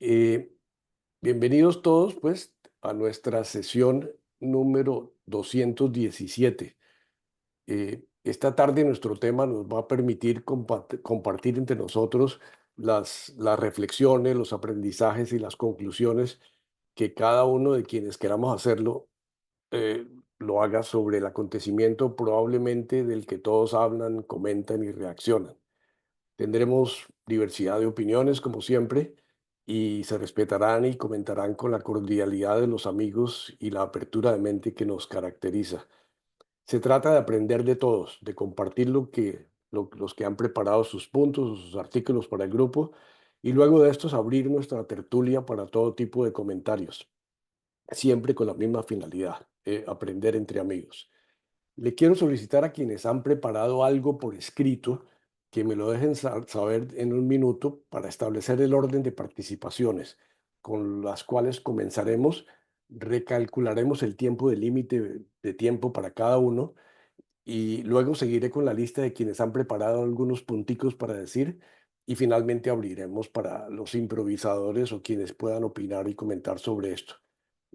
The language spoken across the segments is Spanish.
Eh, Bienvenidos todos, pues, a nuestra sesión número 217. Esta tarde nuestro tema nos va a permitir compartir entre nosotros las reflexiones, los aprendizajes y las conclusiones que cada uno de quienes queramos hacerlo eh, lo haga sobre el acontecimiento probablemente del que todos hablan, comentan y reaccionan. Tendremos diversidad de opiniones, como siempre, y se respetarán y comentarán con la cordialidad de los amigos y la apertura de mente que nos caracteriza. Se trata de aprender de todos, de compartir los que han preparado sus puntos o sus artículos para el grupo, y luego de estos abrir nuestra tertulia para todo tipo de comentarios, siempre con la misma finalidad, aprender entre amigos. Le quiero solicitar a quienes han preparado algo por escrito que me lo dejen saber en un minuto para establecer el orden de participaciones, con las cuales comenzaremos, recalcularemos el tiempo de límite de tiempo para cada uno y luego seguiré con la lista de quienes han preparado algunos punticos para decir y finalmente abriremos para los improvisadores o quienes puedan opinar y comentar sobre esto.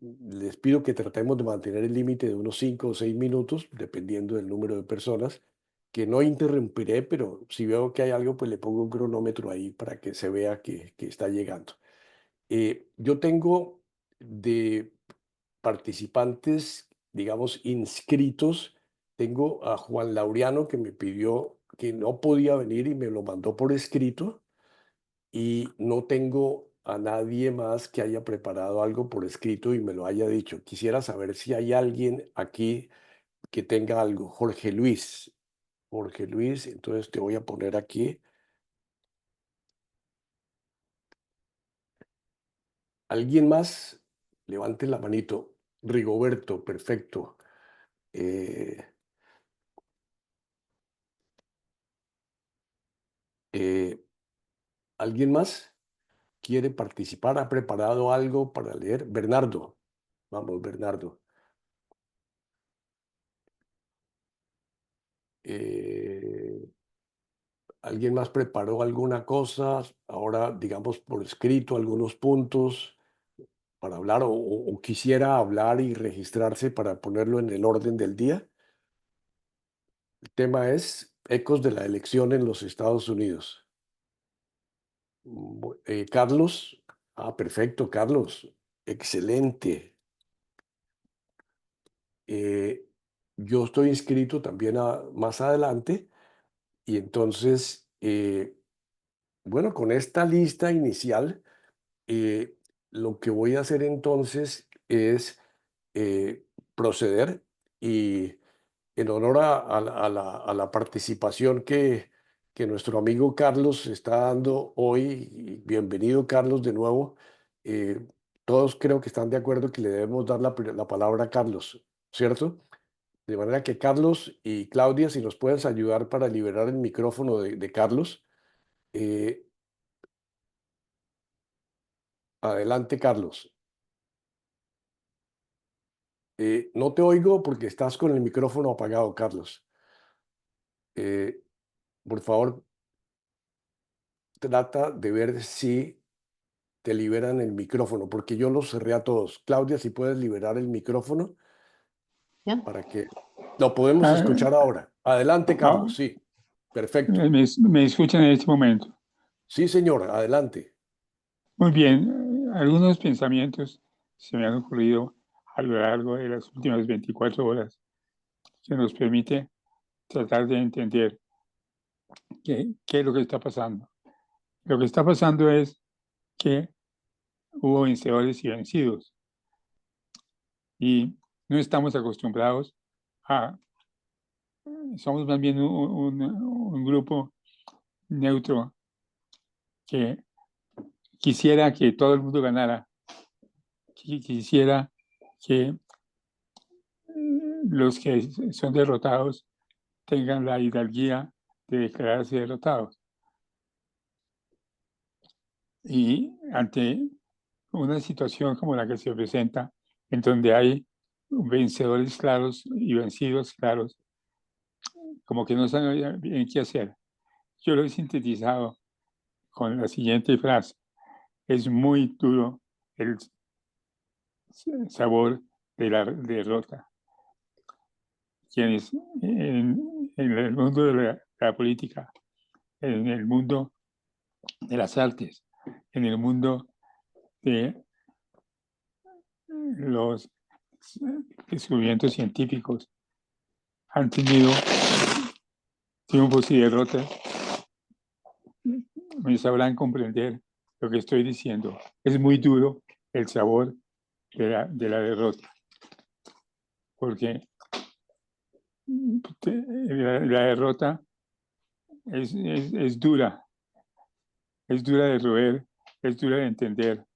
Les pido que tratemos de mantener el límite de unos 5 o 6 minutos, dependiendo del número de personas, que no interrumpiré, pero si veo que hay algo, pues le pongo un cronómetro ahí para que se vea que está llegando. Yo tengo de participantes, digamos, inscritos, tengo a Juan Laureano que me pidió que no podía venir y me lo mandó por escrito y no tengo a nadie más que haya preparado algo por escrito y me lo haya dicho. Quisiera saber si hay alguien aquí que tenga algo. Jorge Luis, entonces te voy a poner aquí. ¿Alguien más? Levante la manito. Rigoberto, perfecto. Eh, eh, ¿Alguien más quiere participar? ¿Ha preparado algo para leer? Bernardo, vamos, Bernardo. Eh, ¿Alguien más preparó alguna cosa? Ahora, digamos, por escrito, algunos puntos para hablar o quisiera hablar y registrarse para ponerlo en el orden del día. El tema es ecos de la elección en los Estados Unidos. Carlos, perfecto, Carlos, excelente. Eh, yo estoy inscrito también más adelante y entonces, bueno, con esta lista inicial, eh, lo que voy a hacer entonces es proceder y en honor a la participación que nuestro amigo Carlos está dando hoy, y bienvenido Carlos de nuevo, eh, todos creo que están de acuerdo que le debemos dar la palabra a Carlos, ¿cierto? De manera que Carlos y Claudia, si nos puedes ayudar para liberar el micrófono de Carlos. eh, Adelante, Carlos. No te oigo porque estás con el micrófono apagado, Carlos. Eh, por favor, trata de ver si te liberan el micrófono, porque yo los cerré a todos. Claudia, si puedes liberar el micrófono ¿Ya? para que lo podemos Ah, escuchar ahora. Adelante, ah, Carlos. Sí, perfecto. me escuchan en este momento. Sí, señor, adelante. Muy bien, algunos pensamientos se me han ocurrido a lo largo de las últimas 24 horas que nos permite tratar de entender qué es lo que está pasando. Lo que está pasando es que hubo vencedores y vencidos y no estamos acostumbrados a, somos más bien un grupo neutro que quisiera que todo el mundo ganara, quisiera que los que son derrotados tengan la hidalguía de declararse derrotados. Y ante una situación como la que se presenta, en donde hay vencedores claros y vencidos claros, como que no saben bien qué hacer. Yo lo he sintetizado con la siguiente frase. es muy duro el sabor de la derrota. Quienes en el mundo de la política, en el mundo de las artes, en el mundo de los descubrimientos científicos, han tenido triunfos y derrotas, me sabrán comprender lo que estoy diciendo. Es muy duro el sabor de la derrota, porque la derrota es dura de roer, es dura de entender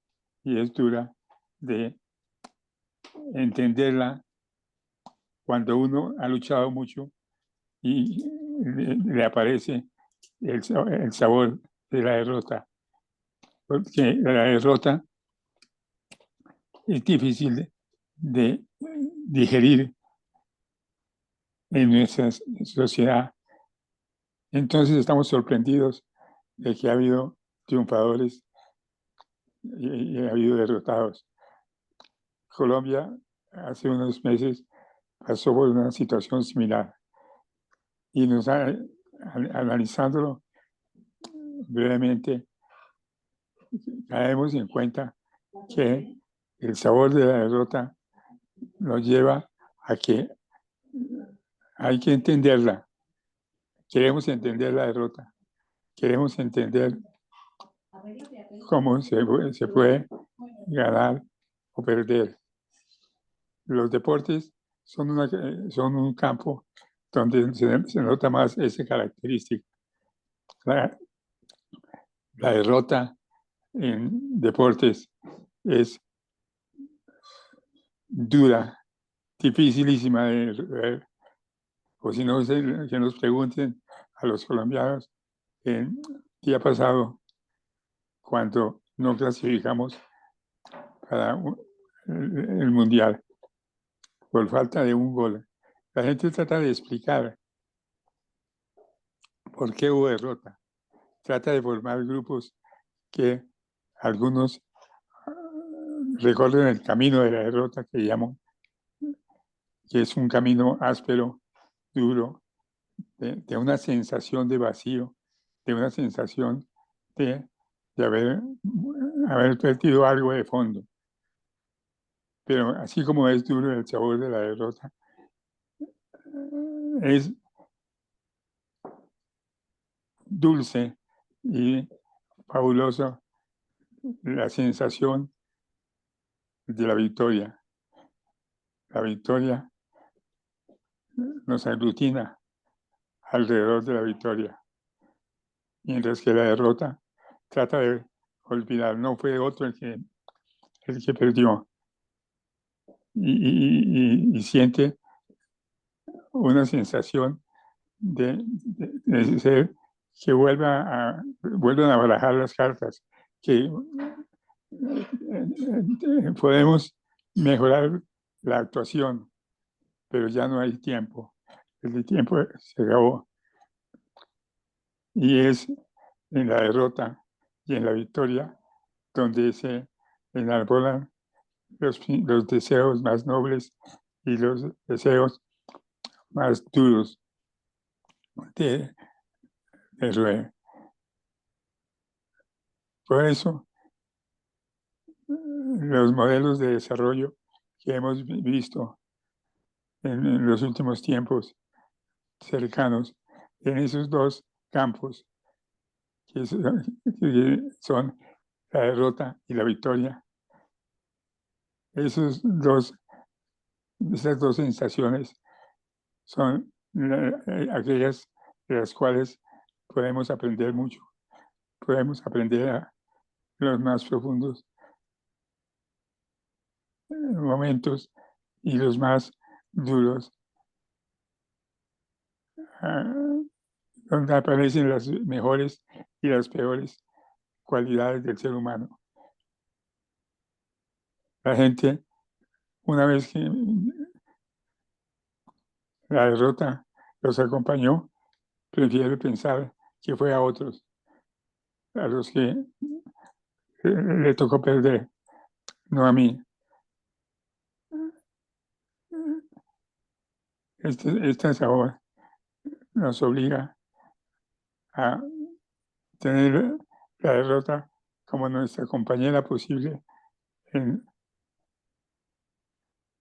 y es dura de entenderla cuando uno ha luchado mucho y le aparece el sabor de la derrota, porque la derrota es difícil de digerir en nuestra sociedad. Entonces estamos sorprendidos de que ha habido triunfadores y ha habido derrotados. Colombia hace unos meses pasó por una situación similar y analizándolo brevemente, caemos en cuenta que el sabor de la derrota nos lleva a que hay que entenderla. Queremos entender la derrota, queremos entender cómo se puede ganar o perder. Los deportes son un campo donde se nota más esa característica. La, la derrota en deportes es dura, dificilísima de ver. O si no, que nos pregunten a los colombianos el día pasado, cuando no clasificamos para el Mundial por falta de un gol. La gente trata de explicar por qué hubo derrota. Trata de formar grupos que algunos recorren el camino de la derrota que llamo, que es un camino áspero, duro, de una sensación de vacío, de una sensación de haber perdido algo de fondo. Pero así como es duro el sabor de la derrota, es dulce y fabuloso la sensación de la victoria. La victoria nos aglutina alrededor de la victoria, mientras que la derrota trata de olvidar, no fue otro el que perdió y siente una sensación de ser que vuelvan a barajar las cartas, que podemos mejorar la actuación, pero ya no hay tiempo. El tiempo se acabó. Y es en la derrota y en la victoria donde se enarbolan los deseos más nobles y los deseos más duros de roer. Por eso, los modelos de desarrollo que hemos visto en los últimos tiempos cercanos en esos dos campos, que son la derrota y la victoria, esas dos sensaciones son aquellas de las cuales podemos aprender mucho. Podemos aprender a los más profundos momentos y los más duros, donde aparecen las mejores y las peores cualidades del ser humano. La gente, una vez que la derrota los acompañó, prefiere pensar que fue a otros a los que le tocó perder, no a mí. Esta sabor nos obliga a tener la derrota como nuestra compañera posible en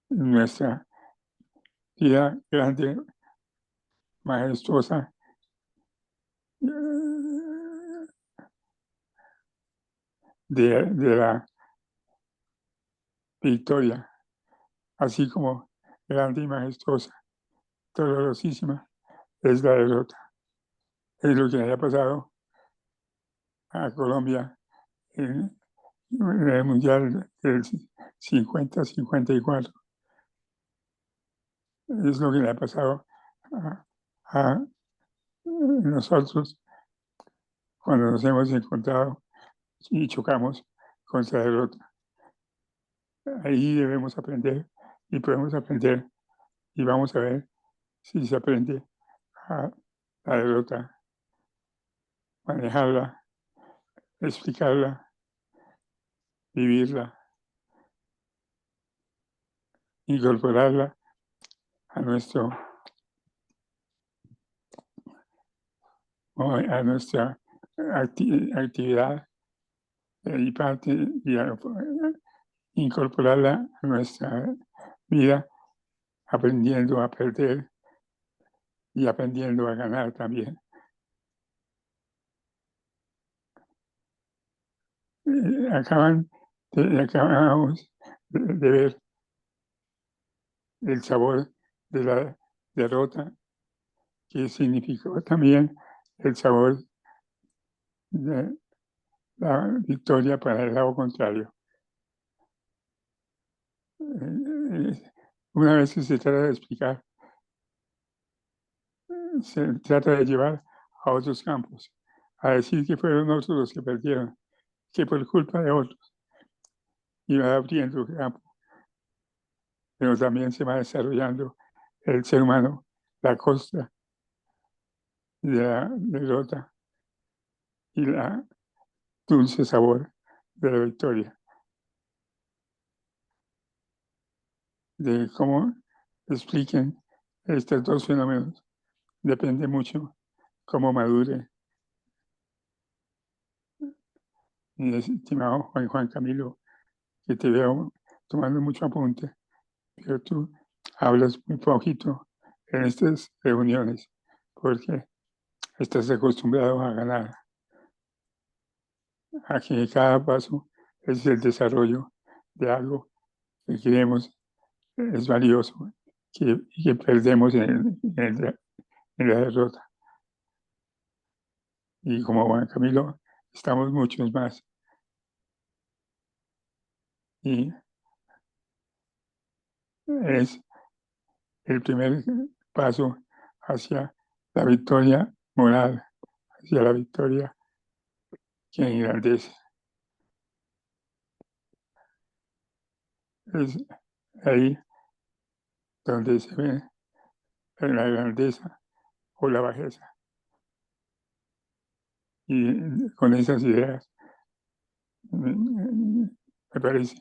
nuestra vida grande, majestuosa, de la victoria, así como grande y majestuosa, dolorosísima, es la derrota. Es lo que le ha pasado a Colombia en el Mundial del 50-54. Es lo que le ha pasado a, a nosotros cuando nos hemos encontrado y chocamos contra la derrota. Ahí debemos aprender y podemos aprender y vamos a ver si se aprende a la derrota, manejarla, explicarla, vivirla, incorporarla a a nuestra actividad y parte y incorporarla a nuestra vida, aprendiendo a perder y aprendiendo a ganar también. Acabamos de ver el sabor de la derrota, que significó también el sabor de la victoria para el lado contrario. Una vez que se trata de explicar, se trata de llevar a otros campos, a decir que fueron otros los que perdieron, que por culpa de otros iba abriendo campo, pero también se va desarrollando el ser humano, la costa de la derrota y la dulce sabor de la victoria. De cómo expliquen estos dos fenómenos depende mucho cómo madure mi estimado Juan Camilo, que te veo tomando mucho apunte, pero tú hablas muy poquito en estas reuniones porque estás acostumbrado a ganar, a que cada paso es el desarrollo de algo que creemos es valioso y que perdemos en la derrota. Y como Juan Camilo, estamos muchos más. Y es el primer paso hacia la victoria moral, hacia la victoria que engrandece. Es ahí donde se ve la grandeza o la bajeza. Y con esas ideas me parece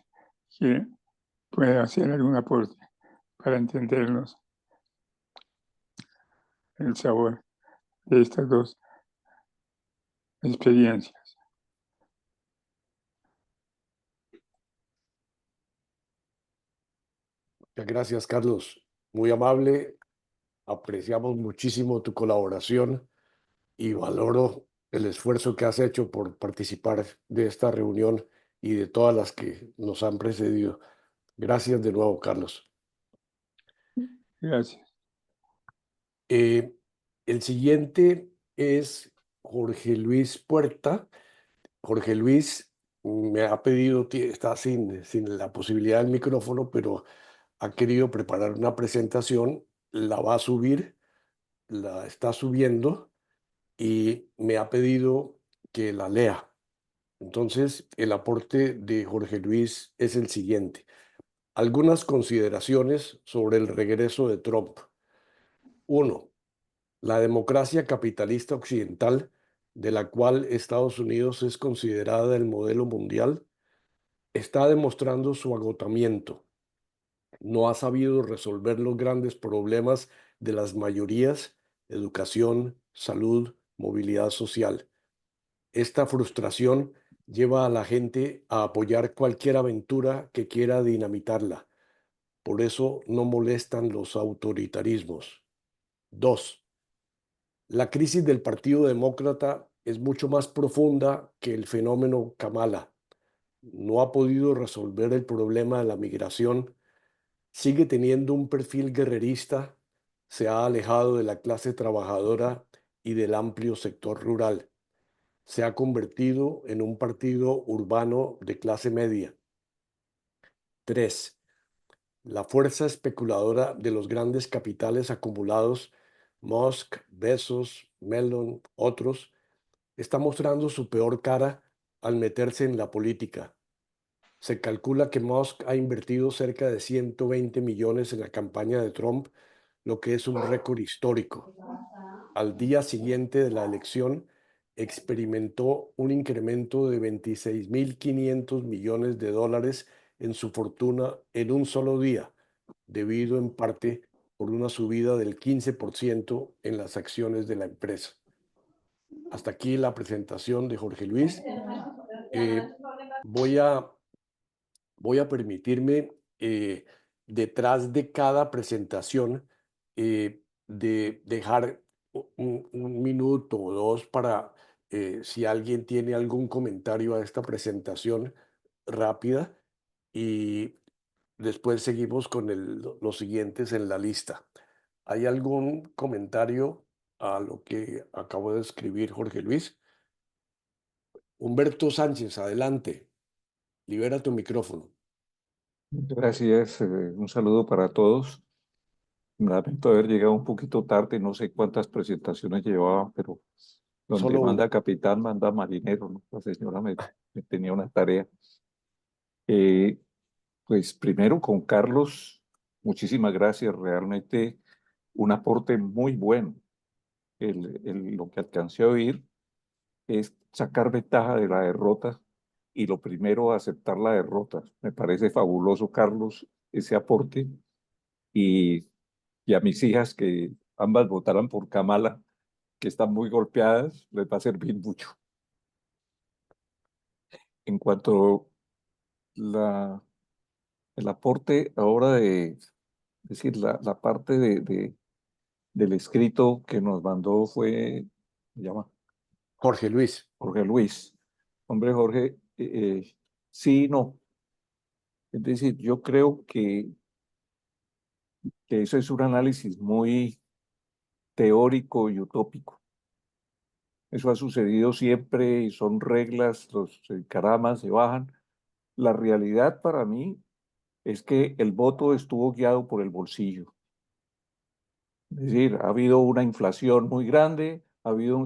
que puede hacer algún aporte para entendernos el sabor de estas dos experiencias. Muchas gracias, Carlos. Muy amable. Apreciamos muchísimo tu colaboración y valoro el esfuerzo que has hecho por participar de esta reunión y de todas las que nos han precedido. Gracias de nuevo, Carlos. Gracias. El siguiente es Jorge Luis Puerta. Jorge Luis me ha pedido, está sin la posibilidad del micrófono, pero ha querido preparar una presentación, la va a subir, la está subiendo y me ha pedido que la lea. Entonces, el aporte de Jorge Luis es el siguiente. Algunas consideraciones sobre el regreso de Trump. Uno, la democracia capitalista occidental de la cual Estados Unidos es considerada el modelo mundial, está demostrando su agotamiento. No ha sabido resolver los grandes problemas de las mayorías: educación, salud, movilidad social. Esta frustración lleva a la gente a apoyar cualquier aventura que quiera dinamitarla. Por eso no molestan los autoritarismos. 2. La crisis del Partido Demócrata es mucho más profunda que el fenómeno Kamala. No ha podido resolver el problema de la migración, sigue teniendo un perfil guerrerista, se ha alejado de la clase trabajadora y del amplio sector rural. Se ha convertido en un partido urbano de clase media. 3. La fuerza especuladora de los grandes capitales acumulados, Musk, Bezos, Mellon, otros, está mostrando su peor cara al meterse en la política. Se calcula que Musk ha invertido cerca de 120 millones en la campaña de Trump, lo que es un récord histórico. Al día siguiente de la elección, experimentó un incremento de 26.500 millones de dólares en su fortuna en un solo día, debido en parte por una subida del 15% en las acciones de la empresa. Hasta aquí la presentación de Jorge Luis. Eh, voy a voy a permitirme, detrás de cada presentación, de dejar un minuto o dos para, si alguien tiene algún comentario a esta presentación rápida, y después seguimos con los siguientes en la lista. ¿Hay algún comentario a lo que acabo de escribir, Jorge Luis? Humberto Sánchez, adelante, libera tu micrófono. Gracias, un saludo para todos. Lamento haber llegado un poquito tarde, no sé cuántas presentaciones llevaba, pero donde Solo manda una. capitán, manda marinero, ¿no? La señora me tenía una tarea. Eh, pues primero con Carlos, muchísimas gracias, realmente un aporte muy bueno. Lo que alcancé a oír es sacar ventaja de la derrota y lo primero, aceptar la derrota. Me parece fabuloso, Carlos, ese aporte. Y y a mis hijas, que ambas votaran por Kamala, que están muy golpeadas, les va a servir mucho. En cuanto la, el aporte ahora es decir, la parte del escrito que nos mandó fue, se llama Jorge Luis. Jorge Luis. Hombre, Jorge, sí, no. Es decir, yo creo que eso es un análisis muy teórico y utópico. Eso ha sucedido siempre y son reglas, los encaraman, se bajan. La realidad para mí es que el voto estuvo guiado por el bolsillo. Es decir, ha habido una inflación muy grande,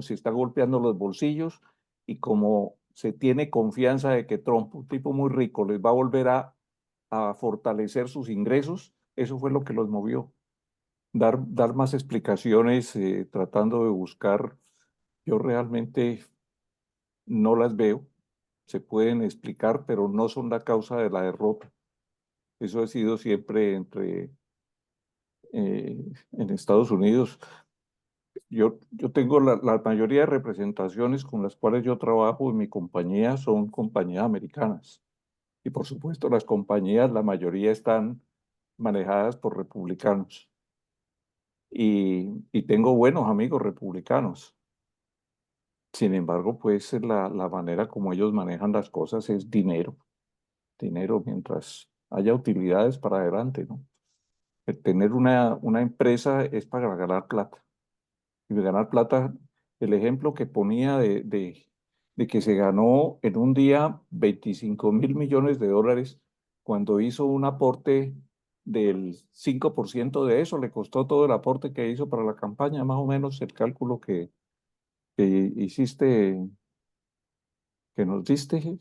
se está golpeando los bolsillos y como se tiene confianza de que Trump, un tipo muy rico, les va a volver a fortalecer sus ingresos, eso fue lo que los movió. Dar más explicaciones, tratando de buscar, yo realmente no las veo, se pueden explicar, pero no son la causa de la derrota. Eso ha sido siempre en Estados Unidos. Yo tengo la mayoría de representaciones con las cuales yo trabajo en mi compañía son compañías americanas. Y por supuesto las compañías, la mayoría están manejadas por republicanos. Y tengo buenos amigos republicanos. Sin embargo, pues la manera como ellos manejan las cosas es dinero. Dinero mientras haya utilidades para adelante, ¿no? El tener una empresa es para ganar plata. Y de ganar plata, el ejemplo que ponía de que se ganó en un día 25.000 millones de dólares cuando hizo un aporte del 5% de eso, le costó todo el aporte que hizo para la campaña, más o menos el cálculo que hiciste, que nos diste,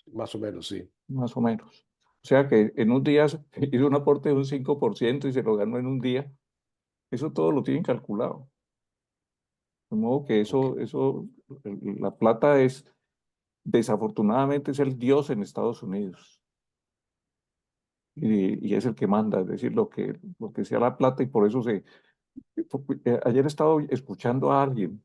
Más o menos, sí. más o menos. O sea que en un día hizo un aporte de un 5% y se lo ganó en un día. Eso todo lo tienen calculado. De modo que Ok. la plata desafortunadamente es el dios en Estados Unidos. Y es el que manda, es decir, lo que sea la plata, y por eso ayer he estado escuchando a alguien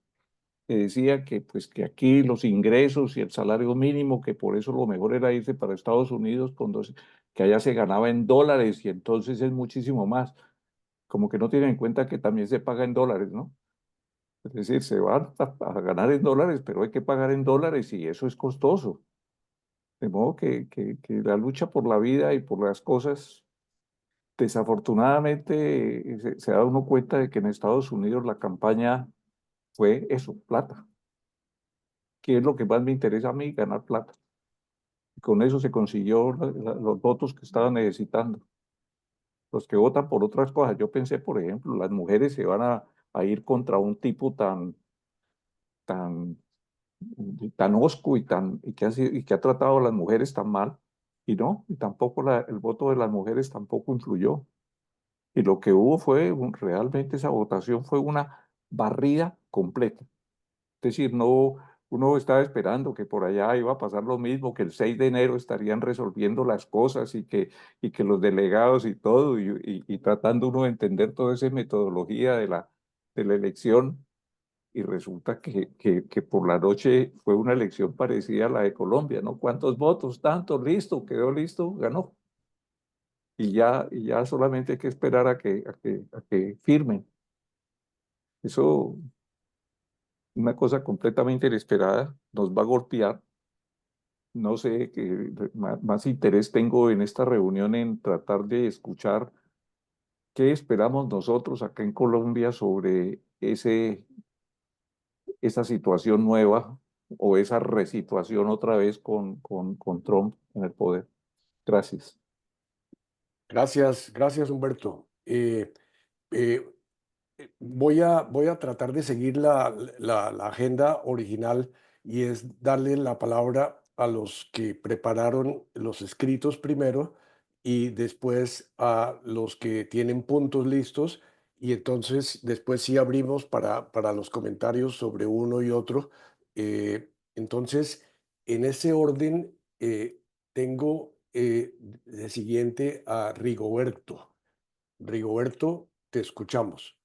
que decía que, pues, que aquí los ingresos y el salario mínimo, que por eso lo mejor era irse para Estados Unidos, que allá se ganaba en dólares y entonces es muchísimo más. Como que no tienen en cuenta que también se paga en dólares, ¿no? Es decir, se van a ganar en dólares, pero hay que pagar en dólares y eso es costoso. De modo que la lucha por la vida y por las cosas, desafortunadamente, se da uno cuenta de que en Estados Unidos la campaña fue eso, plata, que es lo que más me interesa a mí, ganar plata. Y con eso se consiguió los votos que estaban necesitando. Los que votan por otras cosas. Yo pensé, por ejemplo, las mujeres se van a ir contra un tipo tan, tan hosco y que ha tratado a las mujeres tan mal. Y no, y tampoco el voto de las mujeres tampoco influyó. Y lo que hubo realmente esa votación fue una barrida completa. Es decir, no, uno estaba esperando que por allá iba a pasar lo mismo, que el 6 de enero estarían resolviendo las cosas y que los delegados y todo, y tratando uno de entender toda esa metodología de la elección, y resulta que por la noche fue una elección parecida a la de Colombia, ¿no? ¿Cuántos votos? Tanto, listo, quedó listo, ganó. Y ya solamente hay que esperar a que firmen. Eso, una cosa completamente inesperada, nos va a golpear. No sé, más interés tengo en esta reunión en tratar de escuchar qué esperamos nosotros acá en Colombia sobre esa situación nueva o esa resituación otra vez con Trump en el poder. Gracias. Gracias, gracias Humberto. Eh, voy a tratar de seguir la agenda original y es darle la palabra a los que prepararon los escritos primero y después a los que tienen puntos listos y entonces después sí abrimos para los comentarios sobre uno y otro. Entonces, en ese orden, tengo de siguiente a Rigoberto. Rigoberto, te escuchamos.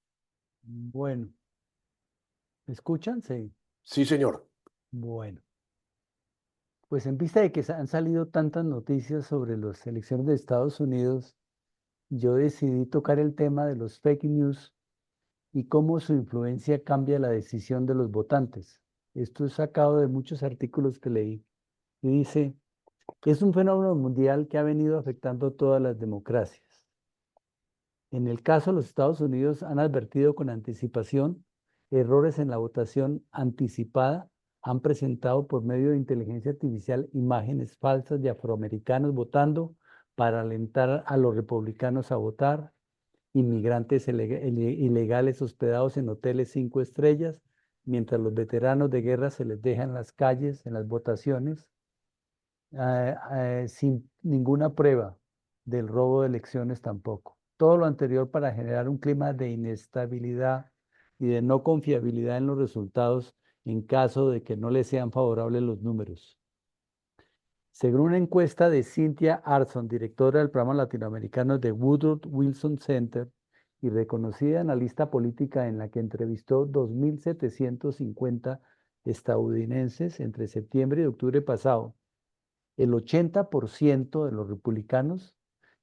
Bueno, ¿me escuchan? Sí. Sí, señor. Bueno, pues en vista de que han salido tantas noticias sobre las elecciones de Estados Unidos, yo decidí tocar el tema de los fake news y cómo su influencia cambia la decisión de los votantes. Esto es sacado de muchos artículos que leí. Y dice, es un fenómeno mundial que ha venido afectando todas las democracias. En el caso de los Estados Unidos han advertido con anticipación errores en la votación anticipada, han presentado por medio de inteligencia artificial imágenes falsas de afroamericanos votando para alentar a los republicanos a votar, inmigrantes ilegales hospedados en hoteles 5 estrellas, mientras los veteranos de guerra se les deja en las calles, en las votaciones, sin ninguna prueba del robo de elecciones tampoco. Todo lo anterior para generar un clima de inestabilidad y de no confiabilidad en los resultados en caso de que no le sean favorables los números. Según una encuesta de Cynthia Arson, directora del programa latinoamericano de Woodrow Wilson Center y reconocida analista política en la que entrevistó 2.750 estadounidenses entre septiembre y octubre pasado, el 80% de los republicanos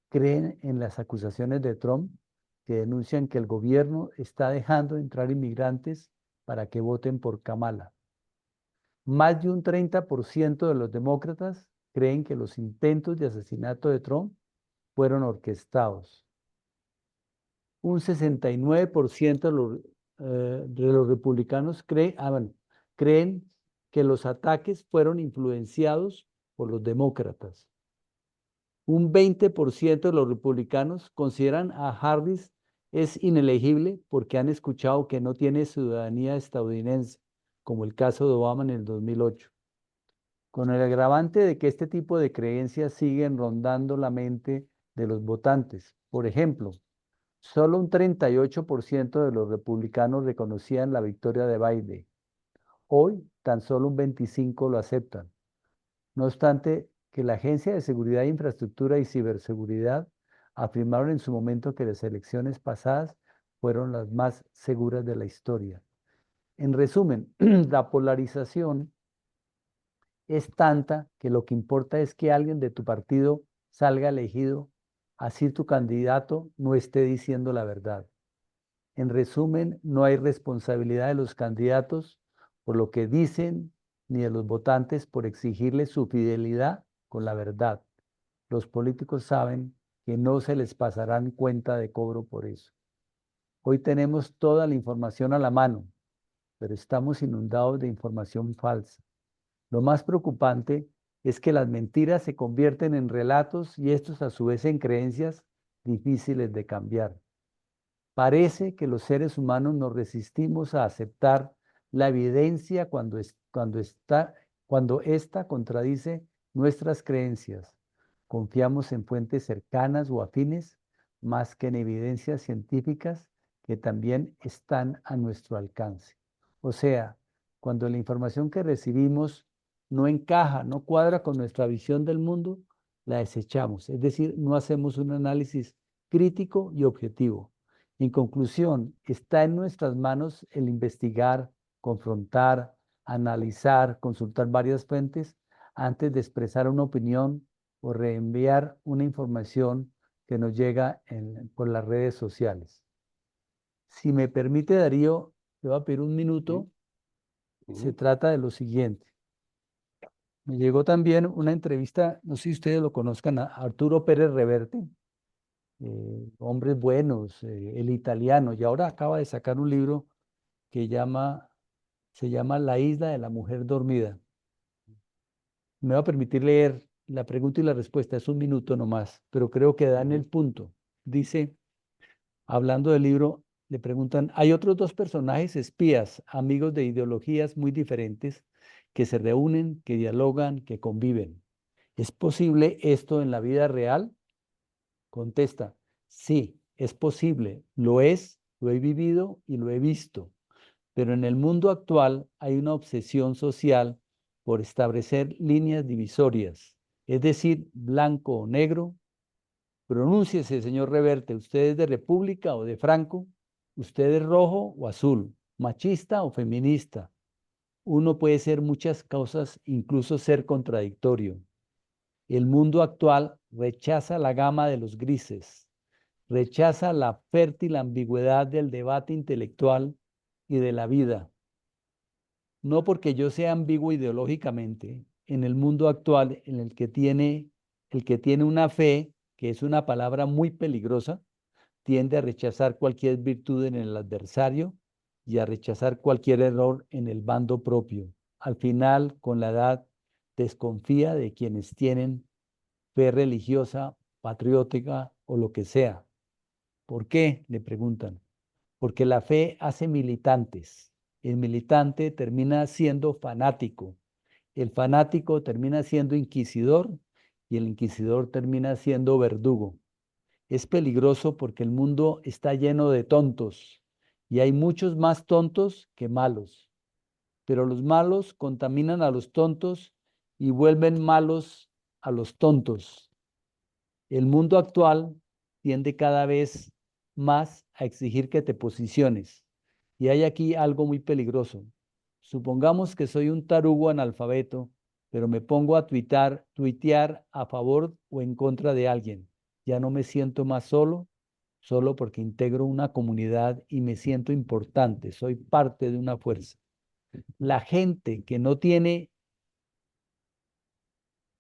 creen en las acusaciones de Trump que denuncian que el gobierno está dejando entrar inmigrantes para que voten por Kamala. Más de un 30% de los demócratas creen que los intentos de asesinato de Trump fueron orquestados. Un 69% de los republicanos creen que los ataques fueron influenciados por los demócratas. Un 20% de los republicanos consideran a Harris es inelegible porque han escuchado que no tiene ciudadanía estadounidense, como el caso de Obama en el 2008. Con el agravante de que este tipo de creencias siguen rondando la mente de los votantes. Por ejemplo, Solo un 38% de los republicanos reconocían la victoria de Biden. Hoy, tan solo un 25% lo aceptan. No obstante, que la Agencia de Seguridad de Infraestructura y Ciberseguridad afirmaron en su momento que las elecciones pasadas fueron las más seguras de la historia. En resumen, la polarización es tanta que lo que importa es que alguien de tu partido salga elegido, así tu candidato no esté diciendo la verdad. En resumen, no hay responsabilidad de los candidatos por lo que dicen, ni de los votantes por exigirles su fidelidad con la verdad. Los políticos saben que no se les pasarán cuenta de cobro por eso. Hoy tenemos toda la información a la mano, pero estamos inundados de información falsa. Lo más preocupante es que las mentiras se convierten en relatos y estos a su vez en creencias difíciles de cambiar. Parece que los seres humanos nos resistimos a aceptar la evidencia cuando ésta contradice nuestras creencias. Confiamos en fuentes cercanas o afines más que en evidencias científicas que también están a nuestro alcance. O sea, cuando la información que recibimos no encaja, no cuadra con nuestra visión del mundo, la desechamos. Es decir, no hacemos un análisis crítico y objetivo. En conclusión, está en nuestras manos el investigar, confrontar, analizar, consultar varias fuentes antes de expresar una opinión o reenviar una información que nos llega por las redes sociales. Si me permite, Darío, le voy a pedir un minuto. Se trata de lo siguiente. Me llegó también una entrevista, no sé si ustedes lo conozcan, a Arturo Pérez Reverte. Hombres buenos, el italiano, y ahora acaba de sacar un libro que se llama La isla de la mujer dormida. Me va a permitir leer la pregunta y la respuesta, es un minuto nomás, pero creo que da en el punto. Dice, hablando del libro, le preguntan, hay otros dos personajes espías, amigos de ideologías muy diferentes, que se reúnen, que dialogan, que conviven. ¿Es posible esto en la vida real? Contesta, sí, es posible, lo es, lo he vivido y lo he visto, pero en el mundo actual hay una obsesión social por establecer líneas divisorias, es decir, blanco o negro. Pronúnciese, señor Reverte, ¿usted es de República o de Franco? ¿Usted es rojo o azul? ¿Machista o feminista? Uno puede ser muchas cosas, incluso ser contradictorio. El mundo actual rechaza la gama de los grises, rechaza la fértil ambigüedad del debate intelectual y de la vida. No porque yo sea ambiguo ideológicamente, en el mundo actual en el que tiene una fe, que es una palabra muy peligrosa, tiende a rechazar cualquier virtud en el adversario y a rechazar cualquier error en el bando propio. Al final, con la edad, desconfía de quienes tienen fe religiosa, patriótica o lo que sea. ¿Por qué? Le preguntan. Porque la fe hace militantes. El militante termina siendo fanático. El fanático termina siendo inquisidor y el inquisidor termina siendo verdugo. Es peligroso porque el mundo está lleno de tontos y hay muchos más tontos que malos. Pero los malos contaminan a los tontos y vuelven malos a los tontos. El mundo actual tiende cada vez más a exigir que te posiciones. Y hay aquí algo muy peligroso. Supongamos que soy un tarugo analfabeto, pero me pongo a tuitear a favor o en contra de alguien. Ya no me siento más solo porque integro una comunidad y me siento importante, soy parte de una fuerza. La gente que no tiene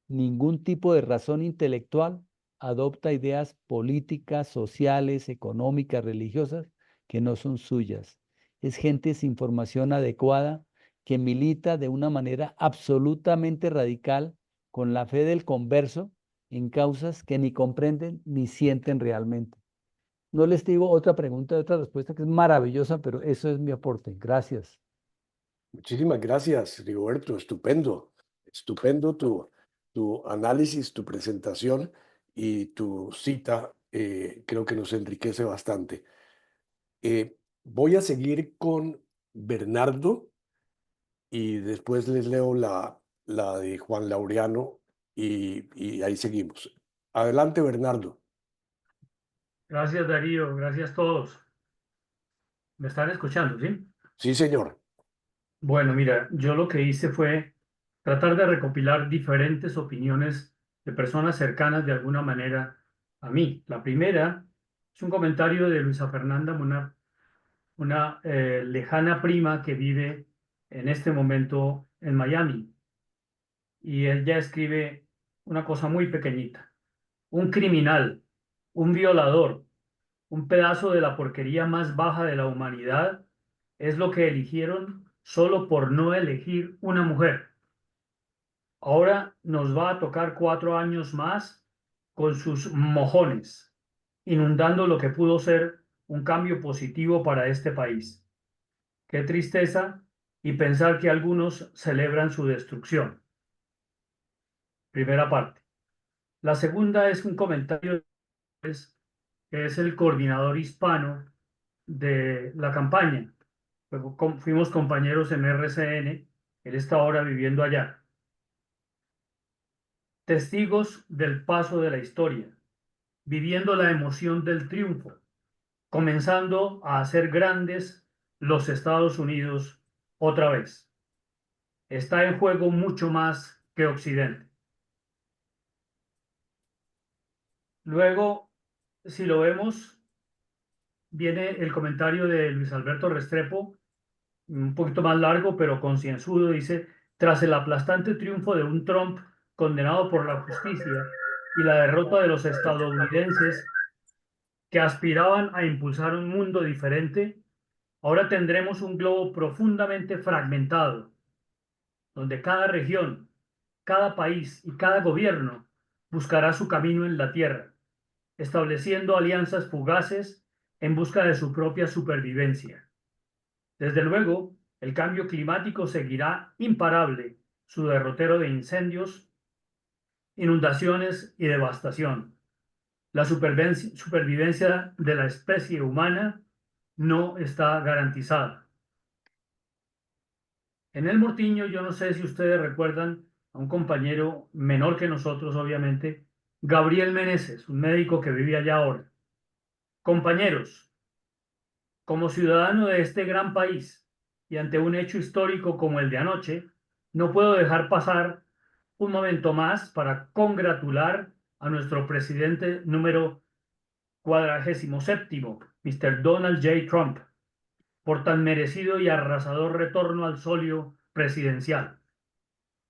ningún tipo de razón intelectual adopta ideas políticas, sociales, económicas, religiosas que no son suyas. Es gente sin formación adecuada que milita de una manera absolutamente radical con la fe del converso en causas que ni comprenden ni sienten realmente. No les digo otra pregunta, otra respuesta que es maravillosa, pero eso es mi aporte. Gracias. Muchísimas gracias, Rigoberto. Estupendo, estupendo tu análisis, tu presentación y tu cita creo que nos enriquece bastante. Voy a seguir con Bernardo y después les leo la de Juan Laureano y ahí seguimos. Adelante, Bernardo. Gracias, Darío. Gracias a todos. ¿Me están escuchando, sí? Sí, señor. Bueno, mira, yo lo que hice fue tratar de recopilar diferentes opiniones de personas cercanas de alguna manera a mí. La primera es un comentario de Luisa Fernanda, una lejana prima que vive en este momento en Miami. Y ella escribe una cosa muy pequeñita. Un criminal, un violador, un pedazo de la porquería más baja de la humanidad es lo que eligieron solo por no elegir una mujer. Ahora nos va a tocar 4 años más con sus mojones, inundando lo que pudo ser un cambio positivo para este país. Qué tristeza y pensar que algunos celebran su destrucción. Primera parte. La segunda es un comentario que es el coordinador hispano de la campaña. Fuimos compañeros en RCN, él está ahora viviendo allá. Testigos del paso de la historia, viviendo la emoción del triunfo, comenzando a hacer grandes los Estados Unidos otra vez. Está en juego mucho más que Occidente. Luego, si lo vemos, viene el comentario de Luis Alberto Restrepo, un poquito más largo, pero concienzudo, dice, tras el aplastante triunfo de un Trump condenado por la justicia y la derrota de los estadounidenses que aspiraban a impulsar un mundo diferente, ahora tendremos un globo profundamente fragmentado, donde cada región, cada país y cada gobierno buscará su camino en la tierra, estableciendo alianzas fugaces en busca de su propia supervivencia. Desde luego, el cambio climático seguirá imparable su derrotero de incendios, inundaciones y devastación. La supervivencia de la especie humana no está garantizada. En el Mortiño, yo no sé si ustedes recuerdan a un compañero menor que nosotros, obviamente, Gabriel Meneses, un médico que vive allá ahora. Compañeros, como ciudadano de este gran país y ante un hecho histórico como el de anoche, no puedo dejar pasar un momento más para congratular a nuestro presidente número 47º, Mr. Donald J. Trump, por tan merecido y arrasador retorno al solio presidencial.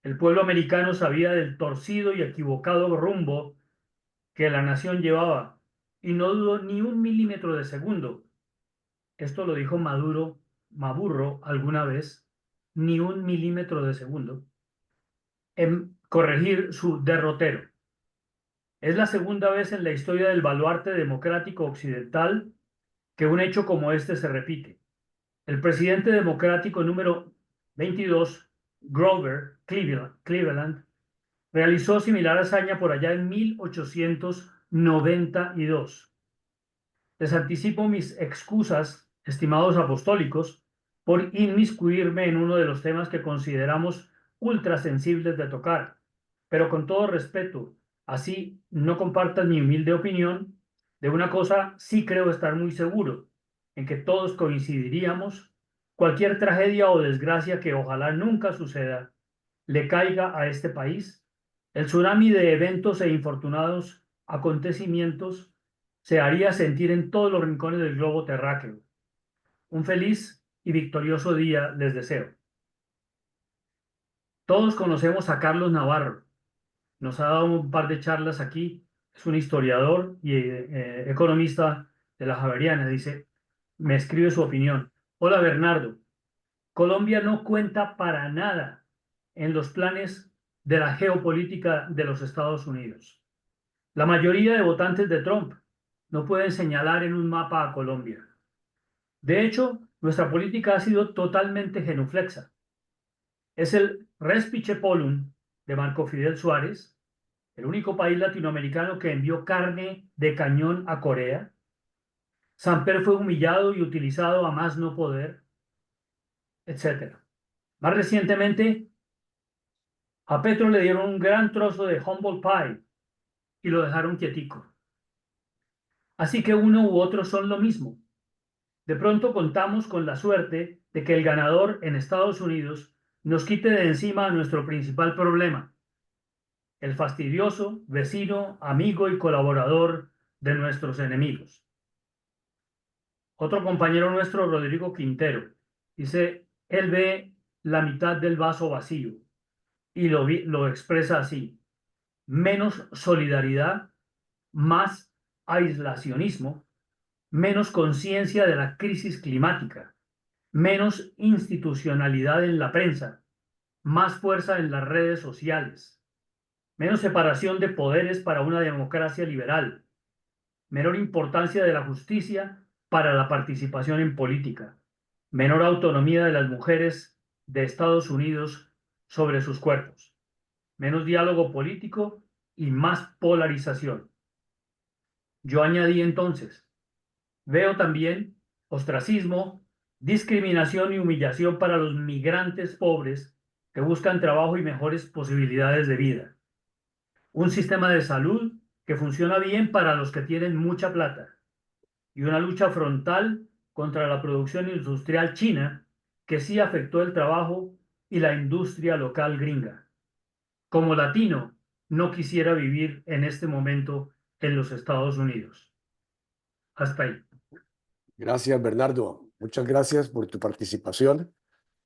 El pueblo americano sabía del torcido y equivocado rumbo que la nación llevaba y no dudó ni un milímetro de segundo. Esto lo dijo Maburro alguna vez, ni un milímetro de segundo, en corregir su derrotero. Es la segunda vez en la historia del baluarte democrático occidental que un hecho como este se repite. El presidente democrático número 22, Grover Cleveland, realizó similar hazaña por allá en 1892. Les anticipo mis excusas, estimados apostólicos, por inmiscuirme en uno de los temas que consideramos ultrasensibles de tocar, pero con todo respeto, así no compartan mi humilde opinión, de una cosa sí creo estar muy seguro, en que todos coincidiríamos, cualquier tragedia o desgracia que ojalá nunca suceda, le caiga a este país, el tsunami de eventos e infortunados acontecimientos se haría sentir en todos los rincones del globo terráqueo. Un feliz y victorioso día les deseo. Todos conocemos a Carlos Navarro. Nos ha dado un par de charlas aquí. Es un historiador y economista de la Javeriana. Dice, me escribe su opinión. Hola Bernardo, Colombia no cuenta para nada en los planes de la geopolítica de los Estados Unidos. La mayoría de votantes de Trump no pueden señalar en un mapa a Colombia. De hecho, nuestra política ha sido totalmente genuflexa. Es el respice polum de Marco Fidel Suárez, el único país latinoamericano que envió carne de cañón a Corea. Samper fue humillado y utilizado a más no poder, etc. Más recientemente, a Petro le dieron un gran trozo de humble pie y lo dejaron quietico. Así que uno u otro son lo mismo. De pronto contamos con la suerte de que el ganador en Estados Unidos nos quite de encima a nuestro principal problema, el fastidioso vecino, amigo y colaborador de nuestros enemigos. Otro compañero nuestro, Rodrigo Quintero, dice, él ve la mitad del vaso vacío y lo expresa así: menos solidaridad, más aislacionismo, menos conciencia de la crisis climática, menos institucionalidad en la prensa, más fuerza en las redes sociales, menos separación de poderes para una democracia liberal, menor importancia de la justicia para la participación en política, menor autonomía de las mujeres de Estados Unidos sobre sus cuerpos, menos diálogo político y más polarización. Yo añadí entonces, veo también ostracismo, discriminación y humillación para los migrantes pobres que buscan trabajo y mejores posibilidades de vida. Un sistema de salud que funciona bien para los que tienen mucha plata. Y una lucha frontal contra la producción industrial china que sí afectó el trabajo y la industria local gringa. Como latino, no quisiera vivir en este momento en los Estados Unidos. Hasta ahí. Gracias, Bernardo. Muchas gracias por tu participación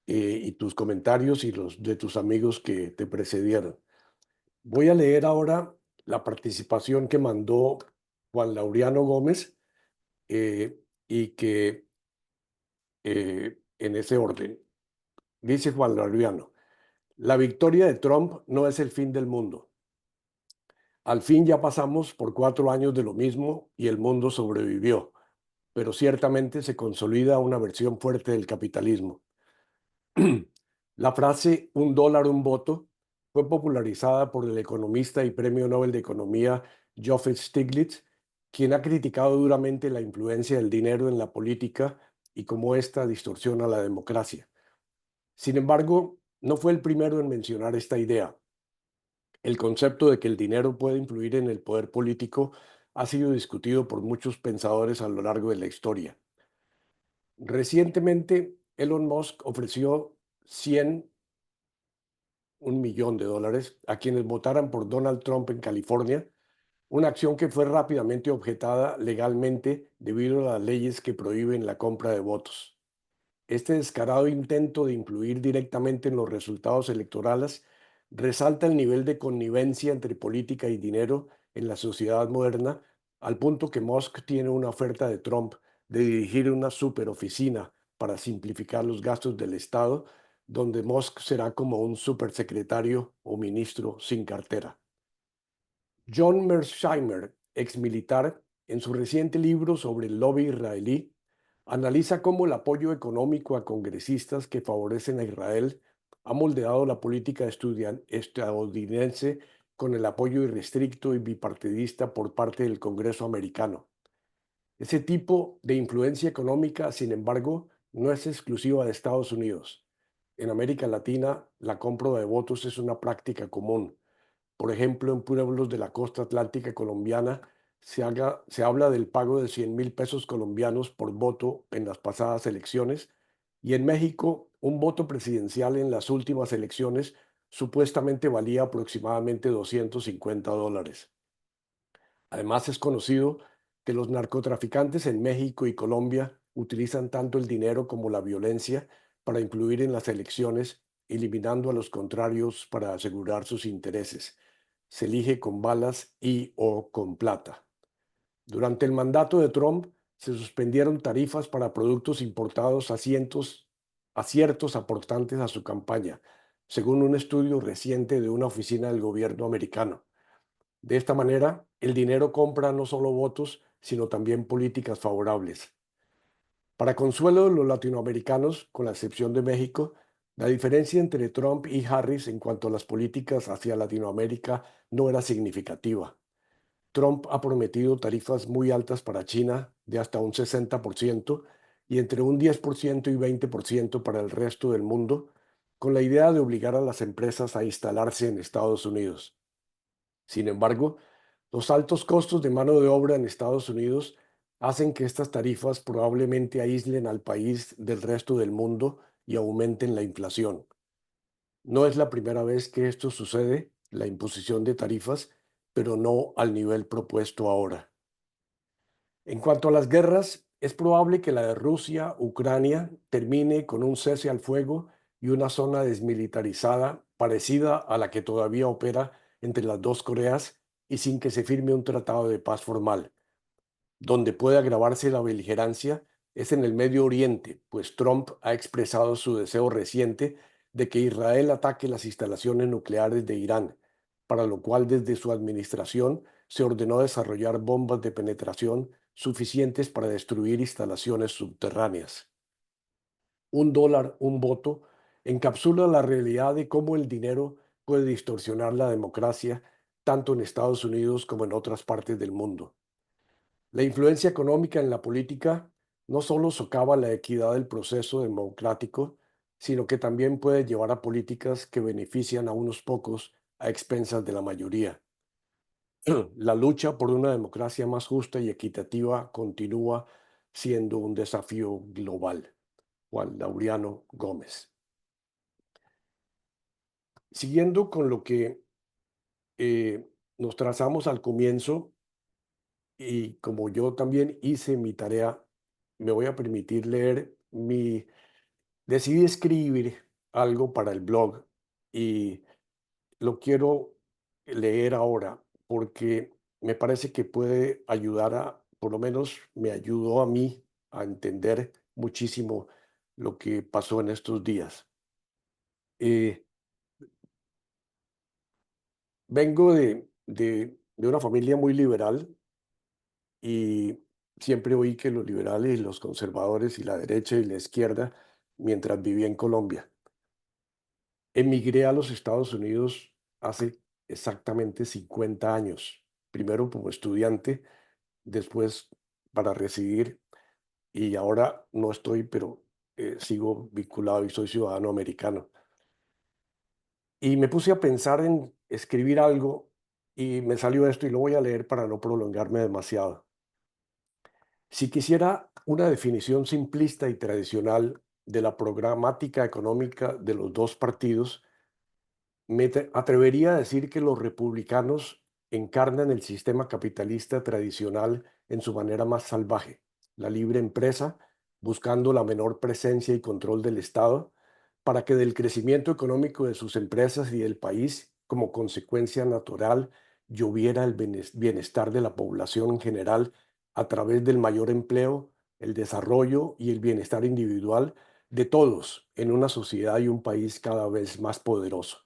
y tus comentarios y los de tus amigos que te precedieron. Voy a leer ahora la participación que mandó Juan Laureano Gómez y que en ese orden. Dice Juan Laureano, la victoria de Trump no es el fin del mundo. Al fin ya pasamos por 4 años de lo mismo y el mundo sobrevivió, pero ciertamente se consolida una versión fuerte del capitalismo. La frase "un dólar, un voto" fue popularizada por el economista y premio Nobel de Economía Joseph Stiglitz, quien ha criticado duramente la influencia del dinero en la política y cómo ésta distorsiona la democracia. Sin embargo, no fue el primero en mencionar esta idea. El concepto de que el dinero puede influir en el poder político ha sido discutido por muchos pensadores a lo largo de la historia. Recientemente, Elon Musk ofreció $1 millón a quienes votaran por Donald Trump en California, una acción que fue rápidamente objetada legalmente debido a las leyes que prohíben la compra de votos. Este descarado intento de influir directamente en los resultados electorales resalta el nivel de connivencia entre política y dinero en la sociedad moderna, al punto que Musk tiene una oferta de Trump de dirigir una superoficina para simplificar los gastos del Estado, donde Musk será como un supersecretario o ministro sin cartera. John Mearsheimer, exmilitar, en su reciente libro sobre el lobby israelí, analiza cómo el apoyo económico a congresistas que favorecen a Israel ha moldeado la política estadounidense con el apoyo irrestricto y bipartidista por parte del Congreso americano. Ese tipo de influencia económica, sin embargo, no es exclusiva de Estados Unidos. En América Latina, la compra de votos es una práctica común. Por ejemplo, en pueblos de la costa atlántica colombiana se habla del pago de 100.000 pesos colombianos por voto en las pasadas elecciones, y en México un voto presidencial en las últimas elecciones supuestamente valía aproximadamente $250. Además, es conocido que los narcotraficantes en México y Colombia utilizan tanto el dinero como la violencia para influir en las elecciones, eliminando a los contrarios para asegurar sus intereses. Se elige con balas y/o con plata. Durante el mandato de Trump se suspendieron tarifas para productos importados a ciertos aportantes a su campaña, según un estudio reciente de una oficina del gobierno americano. De esta manera, el dinero compra no solo votos, sino también políticas favorables. Para consuelo de los latinoamericanos, con la excepción de México, La diferencia entre Trump y Harris en cuanto a las políticas hacia Latinoamérica no era significativa. Trump ha prometido tarifas muy altas para China de hasta un 60% y entre un 10% y 20% para el resto del mundo, con la idea de obligar a las empresas a instalarse en Estados Unidos. Sin embargo, los altos costos de mano de obra en Estados Unidos hacen que estas tarifas probablemente aíslen al país del resto del mundo y aumenten la inflación. No es la primera vez que esto sucede, la imposición de tarifas, pero no al nivel propuesto ahora. En cuanto a las guerras, es probable que la de Rusia-Ucrania termine con un cese al fuego y una zona desmilitarizada parecida a la que todavía opera entre las dos Coreas y sin que se firme un tratado de paz formal. Donde puede agravarse la beligerancia es en el Medio Oriente, pues Trump ha expresado su deseo reciente de que Israel ataque las instalaciones nucleares de Irán, para lo cual desde su administración se ordenó desarrollar bombas de penetración suficientes para destruir instalaciones subterráneas. Un dólar, un voto, encapsula la realidad de cómo el dinero puede distorsionar la democracia, tanto en Estados Unidos como en otras partes del mundo. La influencia económica en la política no solo socava la equidad del proceso democrático, sino que también puede llevar a políticas que benefician a unos pocos a expensas de la mayoría. La lucha por una democracia más justa y equitativa continúa siendo un desafío global. Juan Laureano Gómez. Siguiendo con lo que nos trazamos al comienzo, y como yo también hice mi tarea, me voy a permitir leer decidí escribir algo para el blog y lo quiero leer ahora porque me parece que puede ayudar por lo menos me ayudó a mí a entender muchísimo lo que pasó en estos días. Eh, Vengo de una familia muy liberal y siempre oí que los liberales y los conservadores y la derecha y la izquierda mientras vivía en Colombia. Emigré a los Estados Unidos hace exactamente 50 años, primero como estudiante, después para residir y ahora no estoy, pero sigo vinculado y soy ciudadano americano. Y me puse a pensar en escribir algo y me salió esto y lo voy a leer para no prolongarme demasiado. Si quisiera una definición simplista y tradicional de la programática económica de los dos partidos, atrevería a decir que los republicanos encarnan el sistema capitalista tradicional en su manera más salvaje, la libre empresa, buscando la menor presencia y control del Estado, para que del crecimiento económico de sus empresas y del país, como consecuencia natural, lloviera el bienestar de la población en general a través del mayor empleo, el desarrollo y el bienestar individual de todos en una sociedad y un país cada vez más poderoso.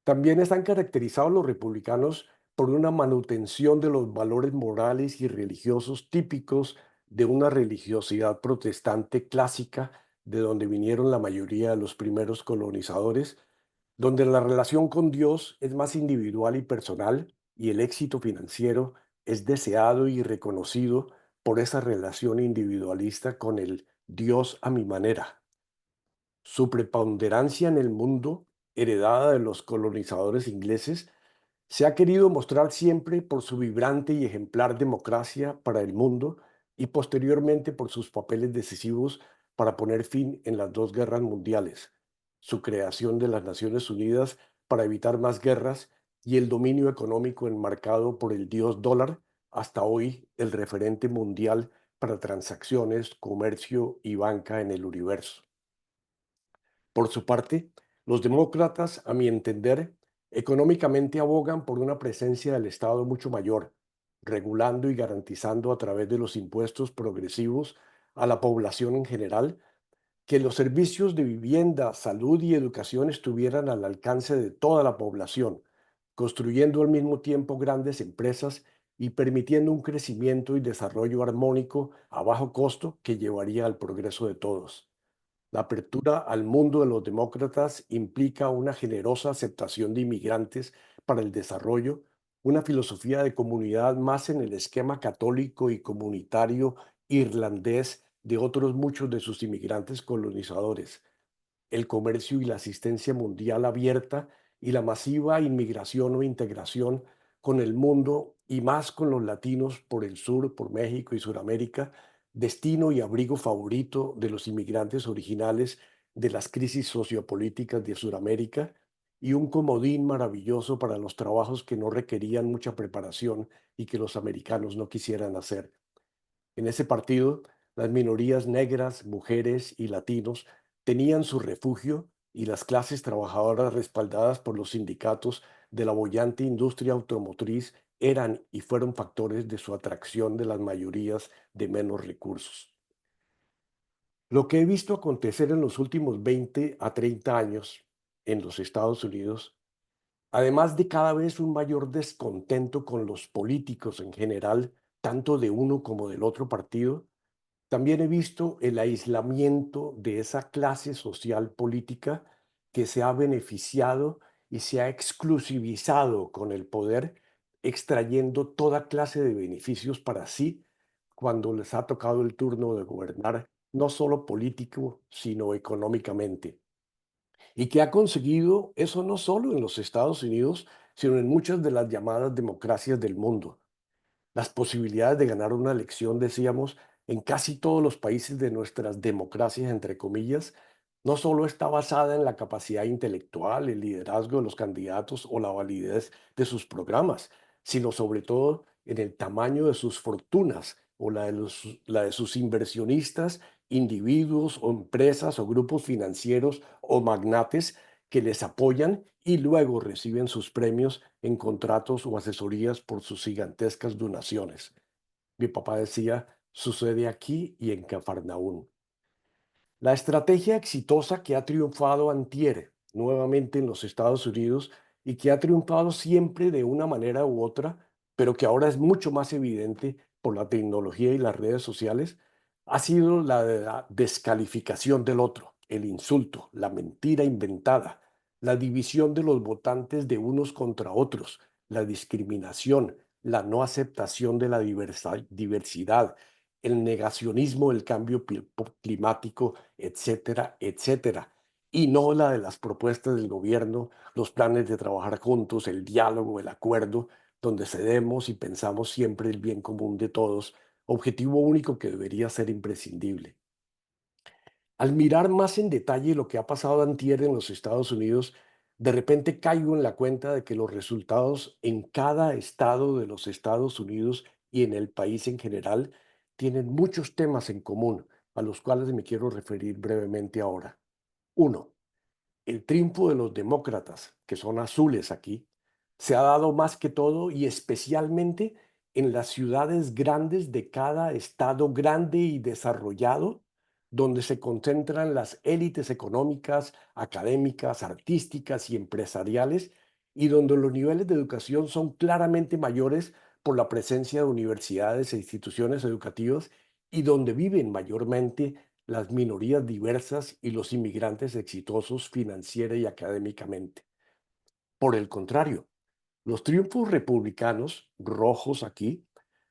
También están caracterizados los republicanos por una manutención de los valores morales y religiosos típicos de una religiosidad protestante clásica de donde vinieron la mayoría de los primeros colonizadores, donde la relación con Dios es más individual y personal y el éxito financiero es deseado y reconocido por esa relación individualista con el Dios a mi manera. Su preponderancia en el mundo, heredada de los colonizadores ingleses, se ha querido mostrar siempre por su vibrante y ejemplar democracia para el mundo y posteriormente por sus papeles decisivos para poner fin en las dos guerras mundiales, su creación de las Naciones Unidas para evitar más guerras y el dominio económico enmarcado por el dios dólar, hasta hoy el referente mundial para transacciones, comercio y banca en el universo. Por su parte, los demócratas, a mi entender, económicamente abogan por una presencia del Estado mucho mayor, regulando y garantizando a través de los impuestos progresivos a la población en general que los servicios de vivienda, salud y educación estuvieran al alcance de toda la población, construyendo al mismo tiempo grandes empresas y permitiendo un crecimiento y desarrollo armónico a bajo costo que llevaría al progreso de todos. La apertura al mundo de los demócratas implica una generosa aceptación de inmigrantes para el desarrollo, una filosofía de comunidad más en el esquema católico y comunitario irlandés de otros muchos de sus inmigrantes colonizadores, el comercio y la asistencia mundial abierta y la masiva inmigración o integración con el mundo y más con los latinos por el sur, por México y Suramérica, destino y abrigo favorito de los inmigrantes originales de las crisis sociopolíticas de Suramérica y un comodín maravilloso para los trabajos que no requerían mucha preparación y que los americanos no quisieran hacer. En ese partido, las minorías negras, mujeres y latinos tenían su refugio y las clases trabajadoras respaldadas por los sindicatos de la boyante industria automotriz eran y fueron factores de su atracción de las mayorías de menos recursos. Lo que he visto acontecer en los últimos 20 a 30 años en los Estados Unidos, además de cada vez un mayor descontento con los políticos en general, tanto de uno como del otro partido, también he visto el aislamiento de esa clase social política que se ha beneficiado y se ha exclusivizado con el poder, extrayendo toda clase de beneficios para sí cuando les ha tocado el turno de gobernar, no solo político, sino económicamente. Y que ha conseguido eso no solo en los Estados Unidos, sino en muchas de las llamadas democracias del mundo. Las posibilidades de ganar una elección, decíamos, en casi todos los países de nuestras democracias, entre comillas, no solo está basada en la capacidad intelectual, el liderazgo de los candidatos o la validez de sus programas, sino sobre todo en el tamaño de sus fortunas o la de sus inversionistas, individuos o empresas o grupos financieros o magnates que les apoyan y luego reciben sus premios en contratos o asesorías por sus gigantescas donaciones. Mi papá decía, sucede aquí y en Cafarnaún. La estrategia exitosa que ha triunfado antier nuevamente en los Estados Unidos y que ha triunfado siempre de una manera u otra, pero que ahora es mucho más evidente por la tecnología y las redes sociales, ha sido la de la descalificación del otro, el insulto, la mentira inventada, la división de los votantes de unos contra otros, la discriminación, la no aceptación de la diversidad, el negacionismo del cambio climático, etcétera, etcétera. Y no la de las propuestas del gobierno, los planes de trabajar juntos, el diálogo, el acuerdo, donde cedemos y pensamos siempre el bien común de todos, objetivo único que debería ser imprescindible. Al mirar más en detalle lo que ha pasado antier en los Estados Unidos, de repente caigo en la cuenta de que los resultados en cada estado de los Estados Unidos y en el país en general tienen muchos temas en común, a los cuales me quiero referir brevemente ahora. Uno, el triunfo de los demócratas, que son azules aquí, se ha dado más que todo y especialmente en las ciudades grandes de cada estado grande y desarrollado, donde se concentran las élites económicas, académicas, artísticas y empresariales, y donde los niveles de educación son claramente mayores por la presencia de universidades e instituciones educativas y donde viven mayormente las minorías diversas y los inmigrantes exitosos financiera y académicamente. Por el contrario, los triunfos republicanos, rojos aquí,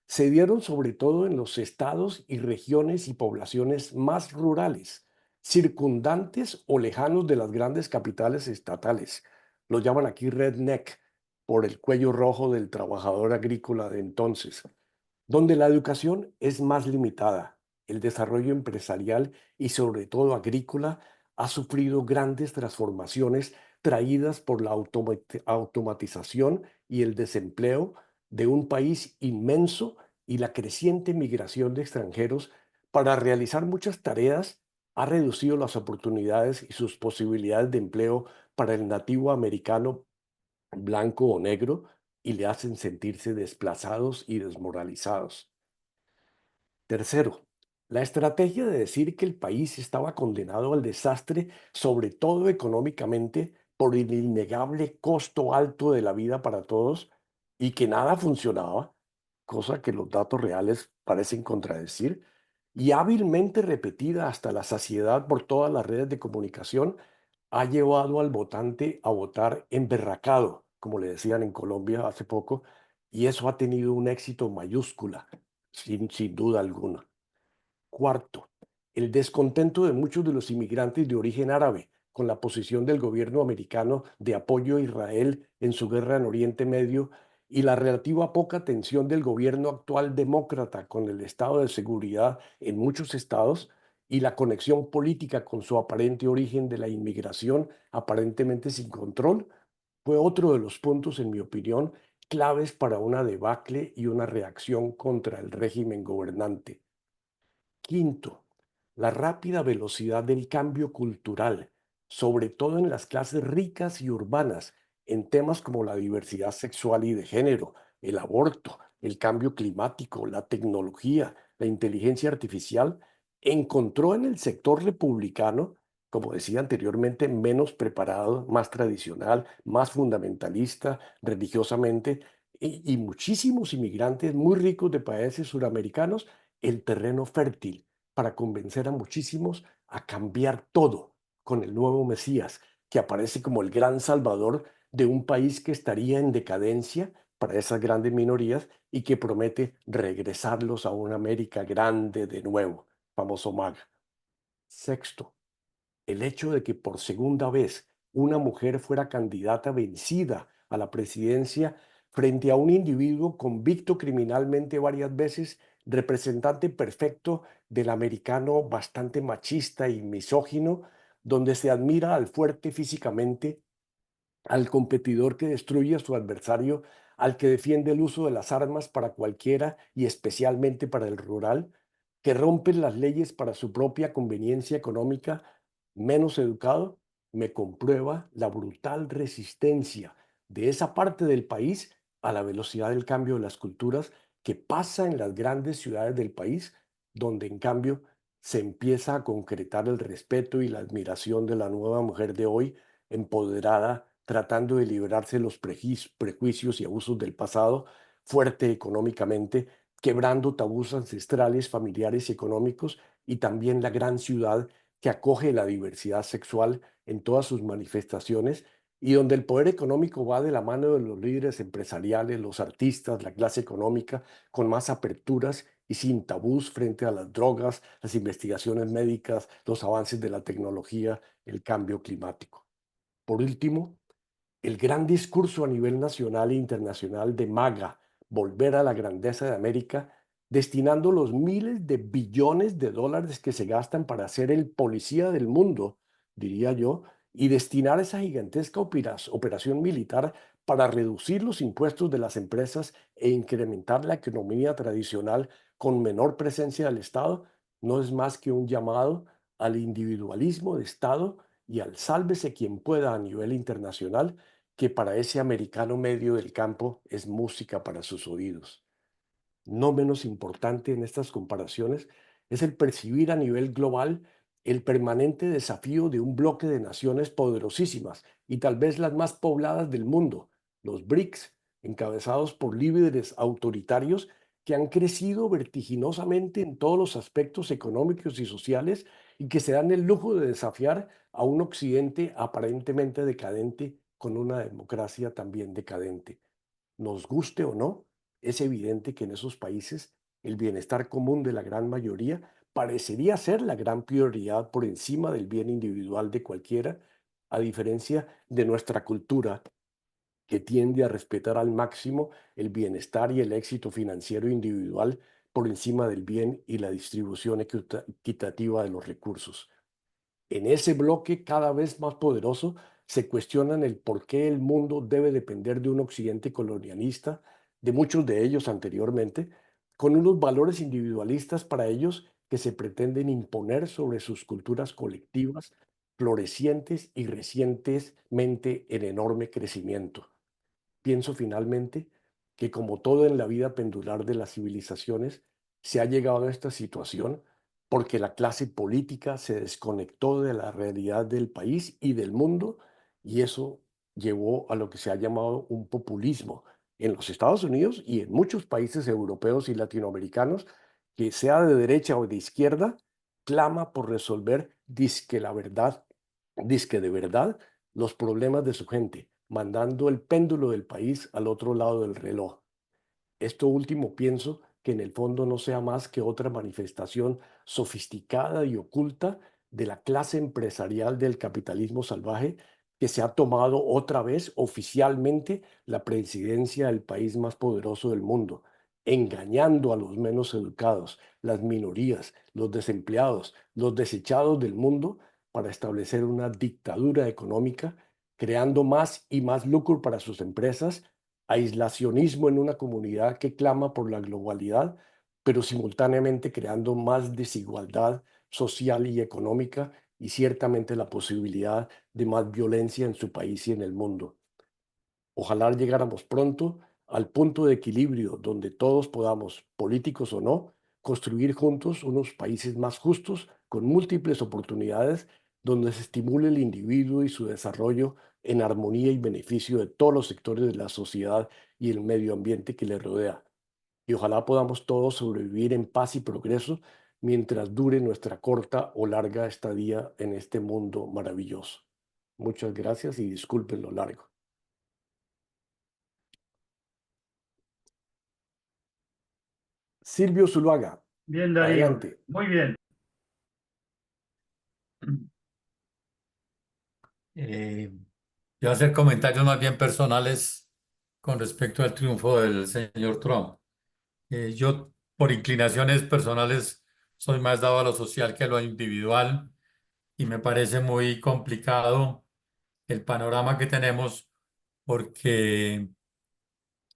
se dieron sobre todo en los estados y regiones y poblaciones más rurales, circundantes o lejanos de las grandes capitales estatales. Lo llaman aquí redneck, por el cuello rojo del trabajador agrícola de entonces, donde la educación es más limitada. El desarrollo empresarial y sobre todo agrícola ha sufrido grandes transformaciones traídas por la automatización y el desempleo de un país inmenso y la creciente migración de extranjeros para realizar muchas tareas ha reducido las oportunidades y sus posibilidades de empleo para el nativo americano blanco o negro y le hacen sentirse desplazados y desmoralizados. Tercero, la estrategia de decir que el país estaba condenado al desastre, sobre todo económicamente, por el innegable costo alto de la vida para todos y que nada funcionaba, cosa que los datos reales parecen contradecir, y hábilmente repetida hasta la saciedad por todas las redes de comunicación, ha llevado al votante a votar emberracado, como le decían en Colombia hace poco, y eso ha tenido un éxito mayúscula, sin duda alguna. Cuarto, el descontento de muchos de los inmigrantes de origen árabe con la posición del gobierno americano de apoyo a Israel en su guerra en Oriente Medio y la relativa poca atención del gobierno actual demócrata con el estado de seguridad en muchos estados y la conexión política con su aparente origen de la inmigración aparentemente sin control, fue otro de los puntos, en mi opinión, claves para una debacle y una reacción contra el régimen gobernante. Quinto, la rápida velocidad del cambio cultural, sobre todo en las clases ricas y urbanas, en temas como la diversidad sexual y de género, el aborto, el cambio climático, la tecnología, la inteligencia artificial, encontró en el sector republicano, como decía anteriormente, menos preparado, más tradicional, más fundamentalista religiosamente, y muchísimos inmigrantes muy ricos de países suramericanos el terreno fértil para convencer a muchísimos a cambiar todo con el nuevo Mesías, que aparece como el gran salvador de un país que estaría en decadencia para esas grandes minorías y que promete regresarlos a una América grande de nuevo, famoso MAGA. Sexto, el hecho de que por segunda vez una mujer fuera candidata vencida a la presidencia frente a un individuo convicto criminalmente varias veces, representante perfecto del americano bastante machista y misógino, donde se admira al fuerte físicamente, al competidor que destruye a su adversario, al que defiende el uso de las armas para cualquiera y especialmente para el rural, que rompe las leyes para su propia conveniencia económica, menos educado, me comprueba la brutal resistencia de esa parte del país a la velocidad del cambio de las culturas que pasa en las grandes ciudades del país, donde en cambio se empieza a concretar el respeto y la admiración de la nueva mujer de hoy empoderada, tratando de librarse de los prejuicios y abusos del pasado, fuerte económicamente, quebrando tabús ancestrales, familiares y económicos, y también la gran ciudad que acoge la diversidad sexual en todas sus manifestaciones y donde el poder económico va de la mano de los líderes empresariales, los artistas, la clase económica, con más aperturas y sin tabús frente a las drogas, las investigaciones médicas, los avances de la tecnología, el cambio climático. Por último, el gran discurso a nivel nacional e internacional de MAGA, volver a la grandeza de América, destinando los miles de billones de dólares que se gastan para ser el policía del mundo, diría yo, y destinar esa gigantesca operación militar para reducir los impuestos de las empresas e incrementar la economía tradicional con menor presencia del Estado, no es más que un llamado al individualismo de Estado y al sálvese quien pueda a nivel internacional, que para ese americano medio del campo es música para sus oídos. No menos importante en estas comparaciones es el percibir a nivel global el permanente desafío de un bloque de naciones poderosísimas y tal vez las más pobladas del mundo, los BRICS, encabezados por líderes autoritarios que han crecido vertiginosamente en todos los aspectos económicos y sociales y que se dan el lujo de desafiar a un occidente aparentemente decadente con una democracia también decadente. Nos guste o no, es evidente que en esos países el bienestar común de la gran mayoría parecería ser la gran prioridad por encima del bien individual de cualquiera, a diferencia de nuestra cultura que tiende a respetar al máximo el bienestar y el éxito financiero individual por encima del bien y la distribución equitativa de los recursos. En ese bloque cada vez más poderoso se cuestionan el por qué el mundo debe depender de un occidente colonialista, de muchos de ellos anteriormente, con unos valores individualistas para ellos que se pretenden imponer sobre sus culturas colectivas, florecientes y recientemente en enorme crecimiento. Pienso finalmente que como todo en la vida pendular de las civilizaciones, se ha llegado a esta situación porque la clase política se desconectó de la realidad del país y del mundo y eso llevó a lo que se ha llamado un populismo en los Estados Unidos y en muchos países europeos y latinoamericanos que sea de derecha o de izquierda, clama por resolver, dizque de verdad, los problemas de su gente, mandando el péndulo del país al otro lado del reloj. Esto último pienso que en el fondo no sea más que otra manifestación sofisticada y oculta de la clase empresarial del capitalismo salvaje que se ha tomado otra vez oficialmente la presidencia del país más poderoso del mundo, engañando a los menos educados, las minorías, los desempleados, los desechados del mundo para establecer una dictadura económica, creando más y más lucro para sus empresas, aislacionismo en una comunidad que clama por la globalidad, pero simultáneamente creando más desigualdad social y económica y ciertamente la posibilidad de más violencia en su país y en el mundo. Ojalá llegáramos pronto al punto de equilibrio donde todos podamos, políticos o no, construir juntos unos países más justos, con múltiples oportunidades, donde se estimule el individuo y su desarrollo en armonía y beneficio de todos los sectores de la sociedad y el medio ambiente que le rodea. Y ojalá podamos todos sobrevivir en paz y progreso mientras dure nuestra corta o larga estadía en este mundo maravilloso. Muchas gracias y disculpen lo largo. Silvio Zuluaga, Bien, Darío. adelante. Muy bien. Yo hacer comentarios más bien personales con respecto al triunfo del señor Trump. Yo, por inclinaciones personales, soy más dado a lo social que a lo individual y me parece muy complicado el panorama que tenemos porque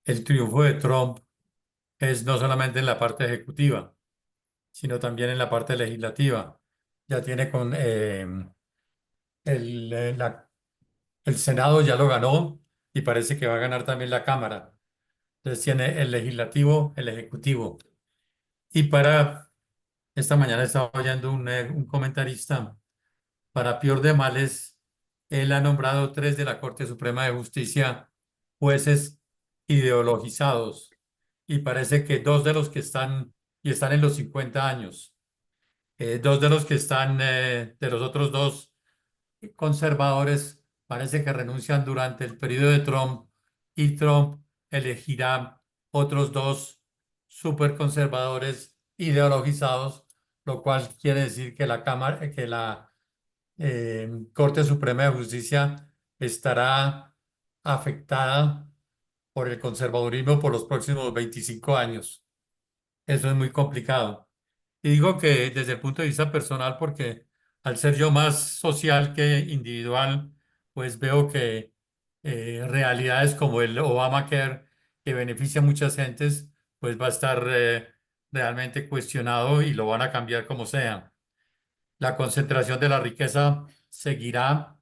el triunfo de Trump es no solamente en la parte ejecutiva, sino también en la parte legislativa. Ya tiene con el, el Senado ya lo ganó y parece que va a ganar también la Cámara. Entonces tiene el legislativo, el ejecutivo. Y para esta mañana estaba oyendo un comentarista, para peor de males, él ha nombrado 3 de la Corte Suprema de Justicia jueces ideologizados y parece que 2 de los que están y están en los 50 años, 2 de los que están, de los otros 2 conservadores, parece que renuncian durante el periodo de Trump y Trump elegirá otros 2 superconservadores ideologizados, lo cual quiere decir que la Cámara, que la Corte Suprema de Justicia estará afectada por el conservadurismo por los próximos 25 años. Eso es muy complicado. Y digo que desde el punto de vista personal, porque al ser yo más social que individual, pues veo que realidades como el Obamacare, que beneficia a muchas gentes, pues va a estar realmente cuestionado y lo van a cambiar como sea. La concentración de la riqueza seguirá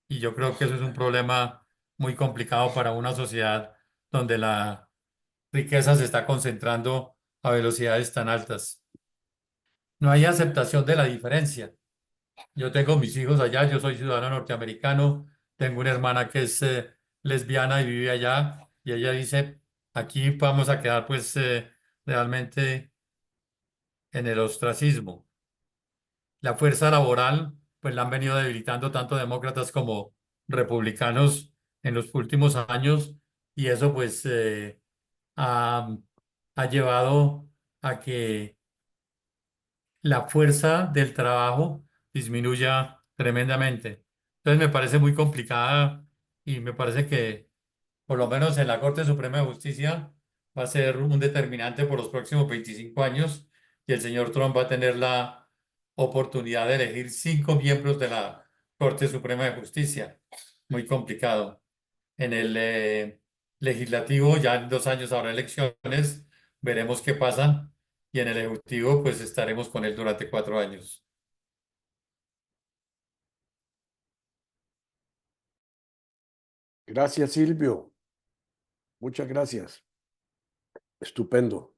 y yo creo que eso es un problema muy complicado para una sociedad donde la riqueza se está concentrando a velocidades tan altas. No hay aceptación de la diferencia. Yo tengo mis hijos allá, yo soy ciudadano norteamericano, tengo una hermana que es lesbiana y vive allá, y ella dice, aquí vamos a quedar pues realmente en el ostracismo. La fuerza laboral, pues la han venido debilitando tanto demócratas como republicanos en los últimos años, y eso pues ha, ha llevado a que la fuerza del trabajo disminuya tremendamente. Entonces me parece muy complicada y me parece que por lo menos en la Corte Suprema de Justicia va a ser un determinante por los próximos 25 años y el señor Trump va a tener la oportunidad de elegir 5 miembros de la Corte Suprema de Justicia. Muy complicado. En el legislativo, ya en 2 años habrá elecciones, veremos qué pasa. Y en el ejecutivo, pues estaremos con él durante 4 años. Gracias, Silvio. Muchas gracias. Estupendo.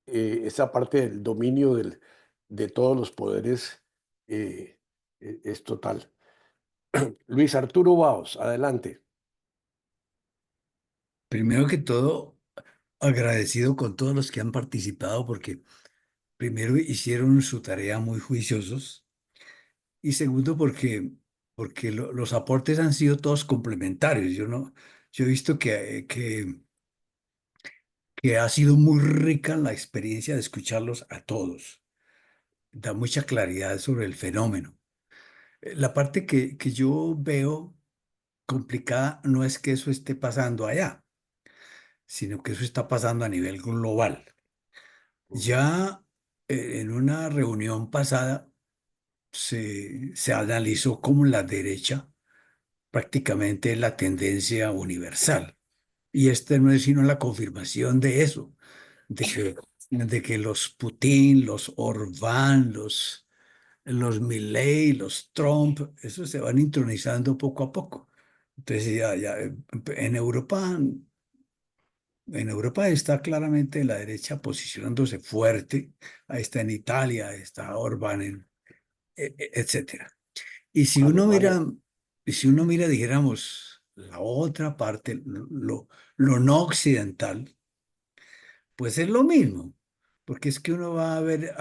Esa parte del dominio de todos los poderes es total. Luis Arturo Baos, adelante. Primero que todo, agradecido con todos los que han participado porque primero hicieron su tarea muy juiciosos y segundo porque los aportes han sido todos complementarios. Yo he visto que ha sido muy rica la experiencia de escucharlos a todos. Da mucha claridad sobre el fenómeno. La parte que yo veo complicada no es que eso esté pasando allá, sino que eso está pasando a nivel global. Ujú. Ya en una reunión pasada se analizó cómo la derecha prácticamente es la tendencia universal. Y esta no es sino la confirmación de eso, de que los Putin, los Orbán, los Milei, los Trump, esos se van intronizando poco a poco. Entonces en Europa está claramente la derecha posicionándose fuerte. Ahí está en Italia, está Orbán, etcétera. Y si uno Alemania. mira, y si uno mira, dijéramos, la otra parte, lo no occidental, pues es lo mismo, porque es que uno va a ver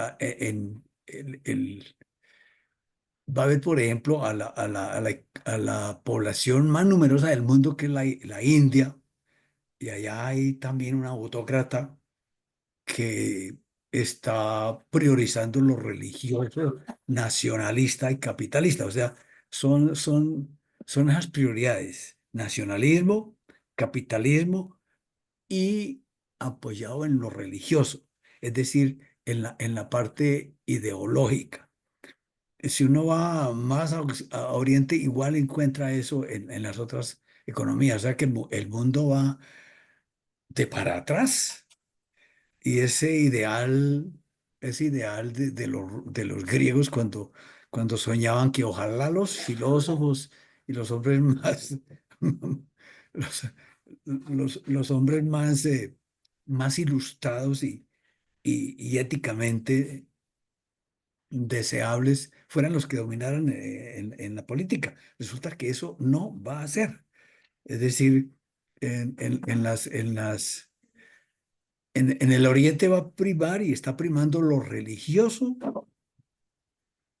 va a ver, por ejemplo, a la población más numerosa del mundo, que es la India, y allá hay también una autócrata que está priorizando lo religioso, nacionalista y capitalista. O sea, son esas prioridades: nacionalismo, capitalismo y apoyado en lo religioso, es decir, en la parte ideológica. Si uno va más a Oriente, igual encuentra eso en las otras economías. O sea que el mundo va de para atrás. Y ese ideal de los griegos cuando soñaban que ojalá los filósofos y los hombres más, los, los hombres más ilustrados y éticamente deseables fueran los que dominaran en la política. Resulta que eso no va a ser. Es decir, en el Oriente va a primar y está primando lo religioso,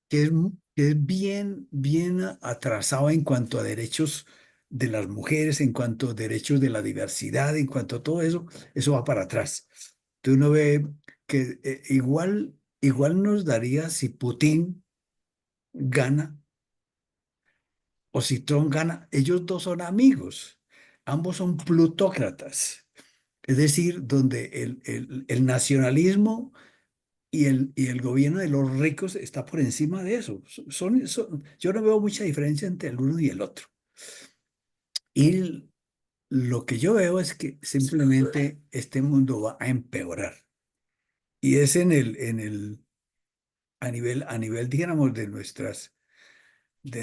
que es bien, bien atrasado en cuanto a derechos de las mujeres, en cuanto a derechos de la diversidad, en cuanto a todo eso. Eso va para atrás. Entonces uno ve que igual nos daría si Putin gana o si Trump gana. Ellos dos son amigos, ambos son plutócratas, es decir, donde el nacionalismo y el gobierno de los ricos está por encima de eso. Yo no veo mucha diferencia entre el uno y el otro. Y lo que yo veo es que simplemente este mundo va a empeorar. Y es a nivel, digamos, de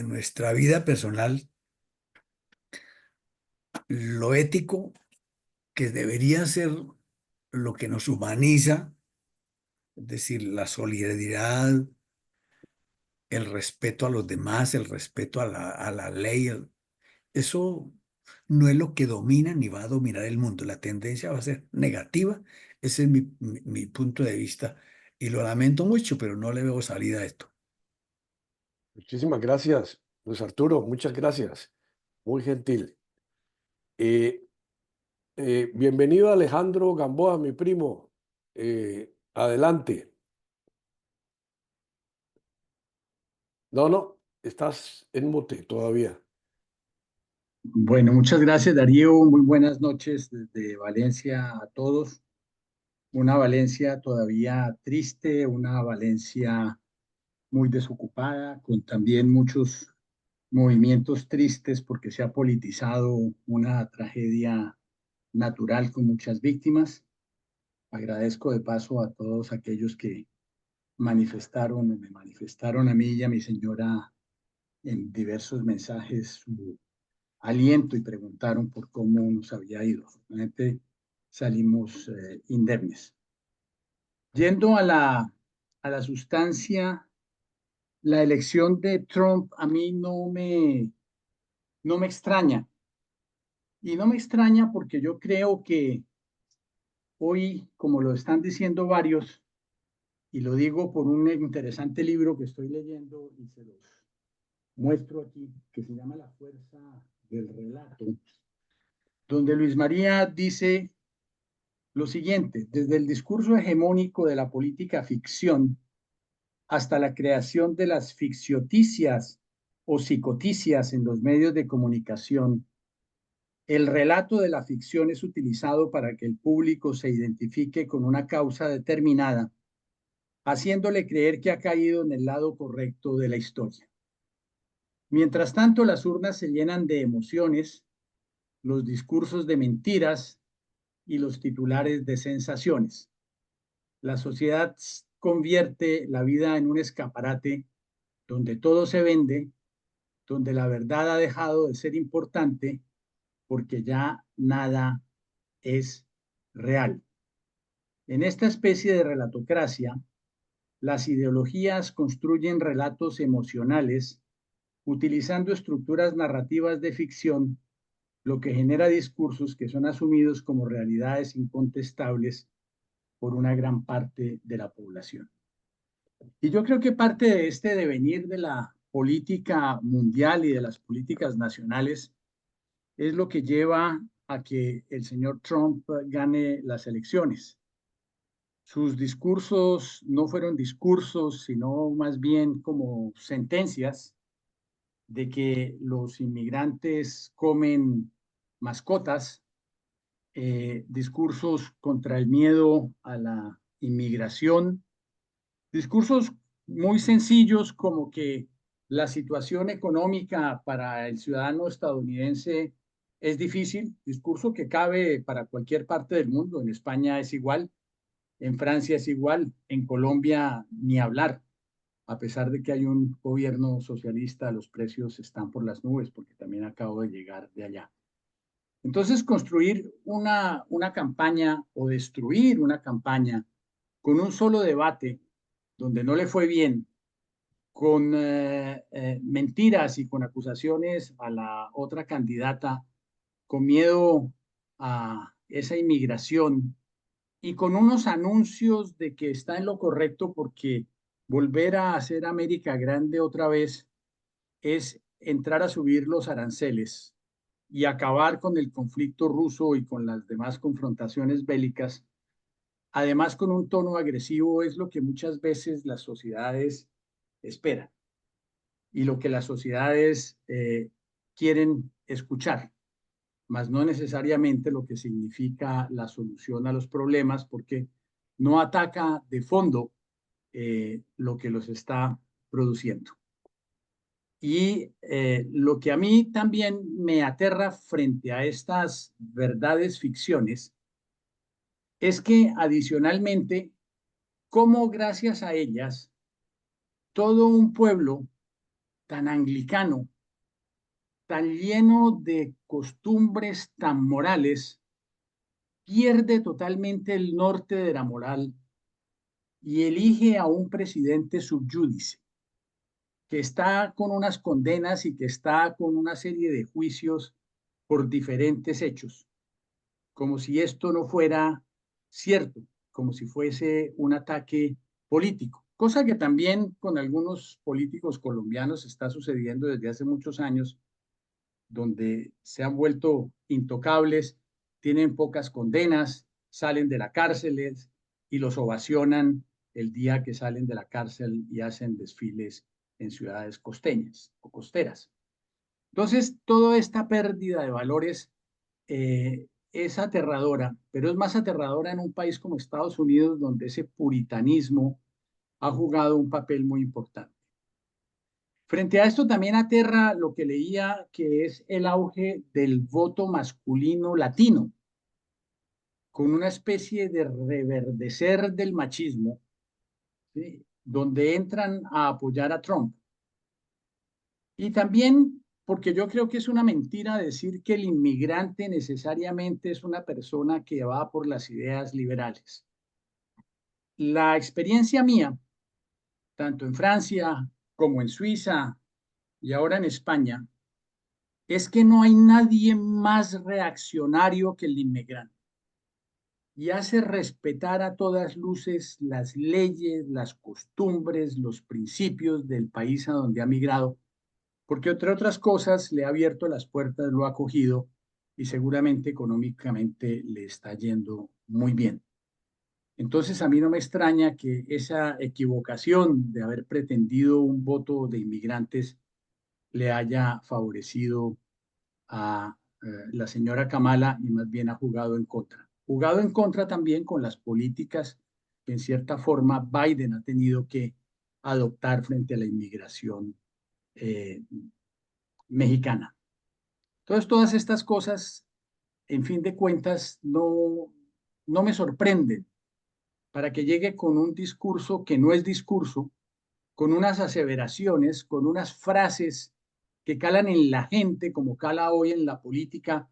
nuestra vida personal, lo ético, que debería ser lo que nos humaniza, es decir, la solidaridad, el respeto a los demás, el respeto a la ley. Eso no es lo que domina ni va a dominar el mundo. La tendencia va a ser negativa. Ese es mi punto de vista. Y lo lamento mucho, pero no le veo salida a esto. Muchísimas gracias, Luis Arturo. Muchas gracias. Muy gentil. Eh, Bienvenido Alejandro Gamboa, mi primo. Adelante. No, no, estás en mute todavía. Bueno, muchas gracias, Darío. Muy buenas noches desde Valencia a todos. Una Valencia todavía triste, una Valencia muy desocupada, con también muchos movimientos tristes porque se ha politizado una tragedia natural con muchas víctimas. Agradezco de paso a todos aquellos que me manifestaron a mí y a mi señora en diversos mensajes su aliento y preguntaron por cómo nos había ido. Afortunadamente salimos indemnes. Yendo a la sustancia, la elección de Trump a mí no me extraña. Y no me extraña porque yo creo que hoy, como lo están diciendo varios, y lo digo por un interesante libro que estoy leyendo y se los muestro aquí, que se llama La fuerza del relato, donde Luis María dice lo siguiente: desde el discurso hegemónico de la política ficción hasta la creación de las ficcioticias o psicoticias en los medios de comunicación, el relato de la ficción es utilizado para que el público se identifique con una causa determinada, haciéndole creer que ha caído en el lado correcto de la historia. Mientras tanto, las urnas se llenan de emociones, los discursos de mentiras y los titulares de sensaciones. La sociedad convierte la vida en un escaparate donde todo se vende, donde la verdad ha dejado de ser importante porque ya nada es real. En esta especie de relatocracia, las ideologías construyen relatos emocionales utilizando estructuras narrativas de ficción, lo que genera discursos que son asumidos como realidades incontestables por una gran parte de la población. Y yo creo que parte de este devenir de la política mundial y de las políticas nacionales es lo que lleva a que el señor Trump gane las elecciones. Sus discursos no fueron discursos, sino más bien como sentencias de que los inmigrantes comen mascotas, discursos contra el miedo a la inmigración, discursos muy sencillos como que la situación económica para el ciudadano estadounidense es difícil, discurso que cabe para cualquier parte del mundo. En España es igual, en Francia es igual, en Colombia ni hablar. A pesar de que hay un gobierno socialista, los precios están por las nubes porque también acabo de llegar de allá. Entonces, construir una campaña o destruir una campaña con un solo debate donde no le fue bien, con mentiras y con acusaciones a la otra candidata, con miedo a esa inmigración y con unos anuncios de que está en lo correcto porque volver a hacer América grande otra vez es entrar a subir los aranceles y acabar con el conflicto ruso y con las demás confrontaciones bélicas, además con un tono agresivo, es lo que muchas veces las sociedades esperan y lo que las sociedades quieren escuchar, mas no necesariamente lo que significa la solución a los problemas, porque no ataca de fondo lo que los está produciendo. Y lo que a mí también me aterra frente a estas verdades ficciones es que adicionalmente, como gracias a ellas, todo un pueblo tan anglicano, tan lleno de costumbres tan morales, pierde totalmente el norte de la moral y elige a un presidente subyúdice, que está con unas condenas y que está con una serie de juicios por diferentes hechos, como si esto no fuera cierto, como si fuese un ataque político, cosa que también con algunos políticos colombianos está sucediendo desde hace muchos años, donde se han vuelto intocables, tienen pocas condenas, salen de la cárcel y los ovacionan el día que salen de la cárcel y hacen desfiles en ciudades costeñas o costeras. Entonces, toda esta pérdida de valores es aterradora, pero es más aterradora en un país como Estados Unidos, donde ese puritanismo ha jugado un papel muy importante. Frente a esto también aterra lo que leía, que es el auge del voto masculino latino, con una especie de reverdecer del machismo, ¿sí?, donde entran a apoyar a Trump. Y también porque yo creo que es una mentira decir que el inmigrante necesariamente es una persona que va por las ideas liberales. La experiencia mía, tanto en Francia como en Suiza y ahora en España, es que no hay nadie más reaccionario que el inmigrante. y hace respetar a todas luces las leyes, las costumbres, los principios del país a donde ha migrado, porque entre otras cosas le ha abierto las puertas, lo ha acogido y seguramente económicamente le está yendo muy bien. Entonces a mí no me extraña que esa equivocación de haber pretendido un voto de inmigrantes le haya favorecido a la señora Kamala y más bien ha jugado en contra. Jugado en contra también con las políticas que en cierta forma Biden ha tenido que adoptar frente a la inmigración mexicana. Entonces, todas estas cosas, en fin de cuentas, no me sorprenden para que llegue con un discurso que no es discurso, con unas aseveraciones, con unas frases que calan en la gente, como cala hoy en la política,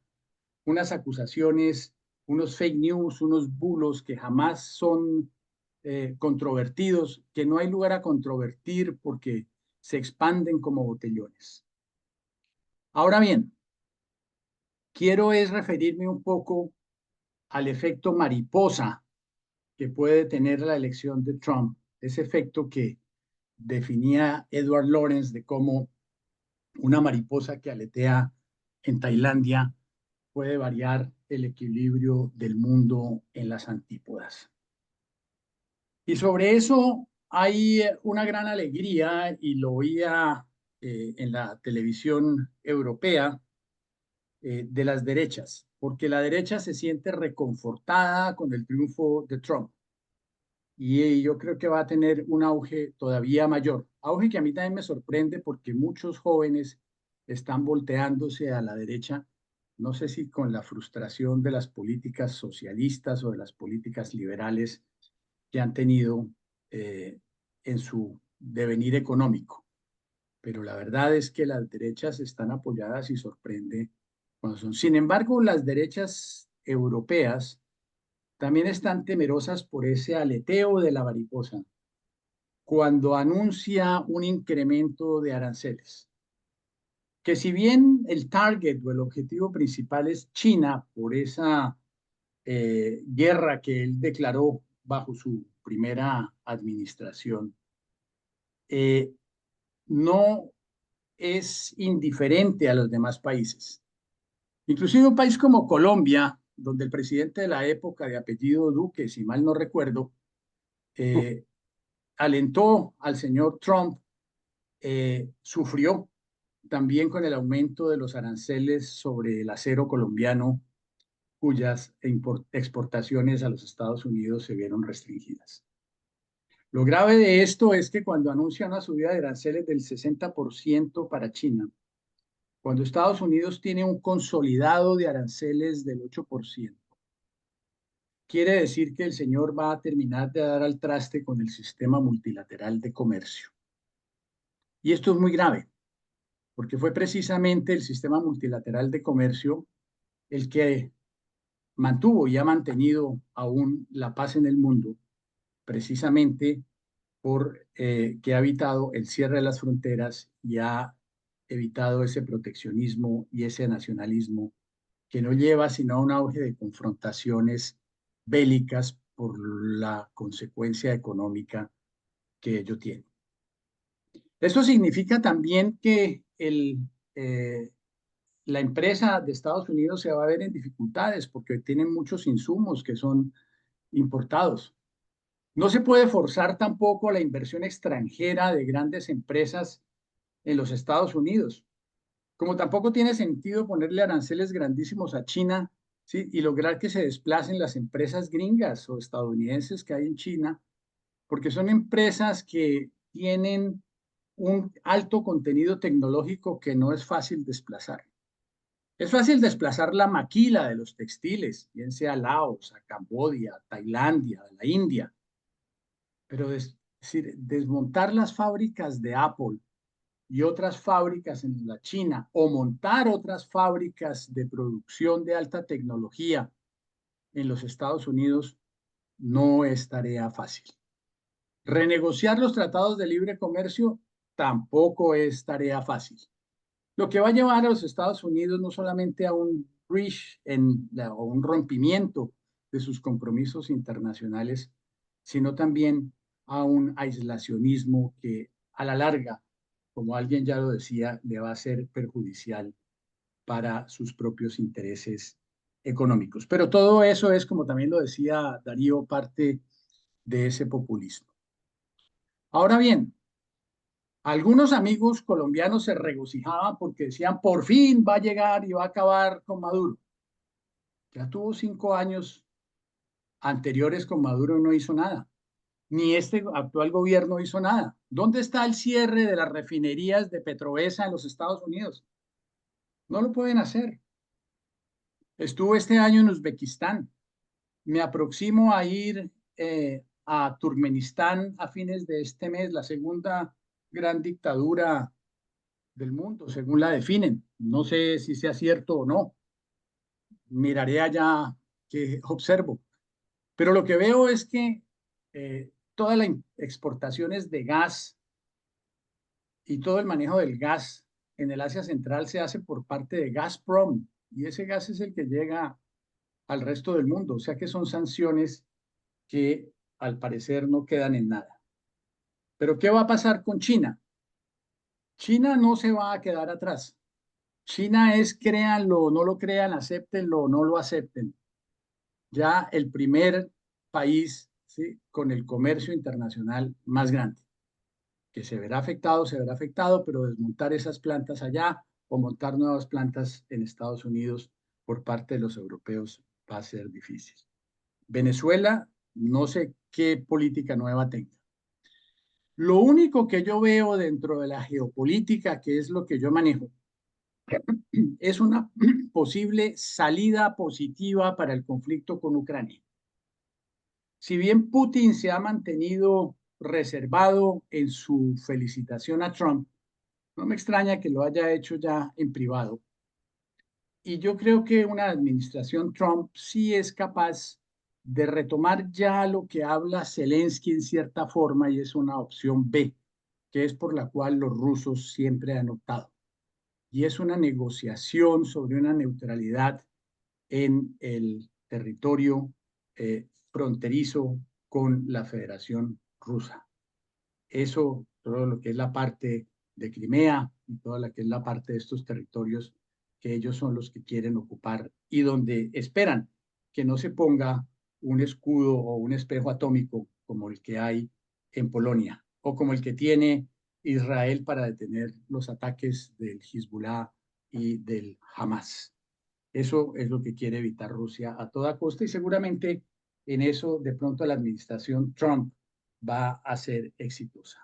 unas acusaciones, unos fake news, unos bulos que jamás son controvertidos, que no hay lugar a controvertir porque se expanden como botellones. Ahora bien, quiero es referirme un poco al efecto mariposa que puede tener la elección de Trump, ese efecto que definía Edward Lawrence de cómo una mariposa que aletea en Tailandia puede variar el equilibrio del mundo en las antípodas. Y sobre eso hay una gran alegría, y lo oía en la televisión europea, de las derechas, porque la derecha se siente reconfortada con el triunfo de Trump. Y yo creo que va a tener un auge todavía mayor. Auge que a mí también me sorprende porque muchos jóvenes están volteándose a la derecha, no sé si con la frustración de las políticas socialistas o de las políticas liberales que han tenido en su devenir económico. Pero la verdad es que las derechas están apoyadas y sorprende cuando son. Sin embargo, las derechas europeas también están temerosas por ese aleteo de la mariposa cuando anuncia un incremento de aranceles. Que si bien el target o el objetivo principal es China por esa guerra que él declaró bajo su primera administración, no es indiferente a los demás países. Inclusive un país como Colombia, donde el presidente de la época, de apellido Duque, si mal no recuerdo, alentó al señor Trump, sufrió también con el aumento de los aranceles sobre el acero colombiano, cuyas exportaciones a los Estados Unidos se vieron restringidas. Lo grave de esto es que cuando anuncia una subida de aranceles del 60% para China, cuando Estados Unidos tiene un consolidado de aranceles del 8%, quiere decir que el señor va a terminar de dar al traste con el sistema multilateral de comercio. Y esto es muy grave, porque fue precisamente el sistema multilateral de comercio el que mantuvo y ha mantenido aún la paz en el mundo, precisamente por que ha evitado el cierre de las fronteras y ha evitado ese proteccionismo y ese nacionalismo que no lleva sino a un auge de confrontaciones bélicas por la consecuencia económica que ello tiene. Esto significa también que la empresa de Estados Unidos se va a ver en dificultades porque tienen muchos insumos que son importados. No se puede forzar tampoco la inversión extranjera de grandes empresas en los Estados Unidos, como tampoco tiene sentido ponerle aranceles grandísimos a China, ¿sí? Y lograr que se desplacen las empresas gringas o estadounidenses que hay en China, porque son empresas que tienen un alto contenido tecnológico que no es fácil desplazar. Es fácil desplazar la maquila de los textiles, bien sea Laos, a Camboya, Tailandia, la India, pero es decir, desmontar las fábricas de Apple y otras fábricas en la China o montar otras fábricas de producción de alta tecnología en los Estados Unidos no es tarea fácil. Renegociar los tratados de libre comercio tampoco es tarea fácil. Lo que va a llevar a los Estados Unidos no solamente a un breach o un rompimiento de sus compromisos internacionales, sino también a un aislacionismo que a la larga, como alguien ya lo decía, le va a ser perjudicial para sus propios intereses económicos. Pero todo eso es, como también lo decía Darío, parte de ese populismo. Ahora bien, algunos amigos colombianos se regocijaban porque decían, por fin va a llegar y va a acabar con Maduro. Ya tuvo 5 años anteriores con Maduro y no hizo nada. Ni este actual gobierno hizo nada. ¿Dónde está el cierre de las refinerías de PDVSA en los Estados Unidos? No lo pueden hacer. Estuve este año en Uzbekistán. Me aproximo a ir a Turkmenistán a fines de este mes, la segunda gran dictadura del mundo, según la definen. No sé si sea cierto o no. Miraré allá qué observo. Pero lo que veo es que todas las exportaciones de gas y todo el manejo del gas en el Asia Central se hace por parte de Gazprom. Y ese gas es el que llega al resto del mundo. O sea que son sanciones que al parecer no quedan en nada. Pero ¿qué va a pasar con China? China no se va a quedar atrás. China es créanlo o no lo crean, acéptenlo o no lo acepten. Ya el primer país, ¿sí?, con el comercio internacional más grande. Que se verá afectado, pero desmontar esas plantas allá o montar nuevas plantas en Estados Unidos por parte de los europeos va a ser difícil. Venezuela, no sé qué política nueva tenga. Lo único que yo veo dentro de la geopolítica, que es lo que yo manejo, es una posible salida positiva para el conflicto con Ucrania. Si bien Putin se ha mantenido reservado en su felicitación a Trump, no me extraña que lo haya hecho ya en privado. Y yo creo que una administración Trump sí es capaz de retomar ya lo que habla Zelensky en cierta forma, y es una opción B, que es por la cual los rusos siempre han optado. Y es una negociación sobre una neutralidad en el territorio fronterizo con la Federación Rusa. Eso, todo lo que es la parte de Crimea y toda la que es la parte de estos territorios que ellos son los que quieren ocupar y donde esperan que no se ponga un escudo o un espejo atómico como el que hay en Polonia o como el que tiene Israel para detener los ataques del Hezbollah y del Hamas. Eso es lo que quiere evitar Rusia a toda costa y seguramente en eso de pronto la administración Trump va a ser exitosa.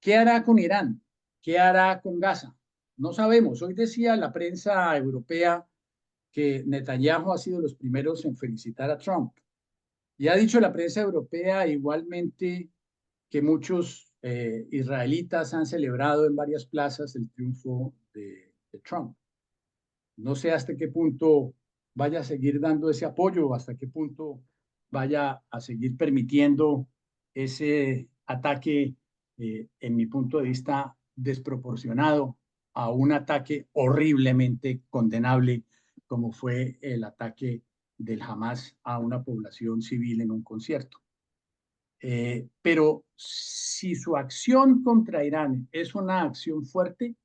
¿Qué hará con Irán? ¿Qué hará con Gaza? No sabemos. Hoy decía la prensa europea que Netanyahu ha sido los primeros en felicitar a Trump. Y ha dicho la prensa europea igualmente que muchos israelitas han celebrado en varias plazas el triunfo de Trump. No sé hasta qué punto vaya a seguir dando ese apoyo, hasta qué punto vaya a seguir permitiendo ese ataque, en mi punto de vista, desproporcionado a un ataque horriblemente condenable, como fue el ataque del Hamas a una población civil en un concierto. Pero si su acción contra Irán es una acción fuerte,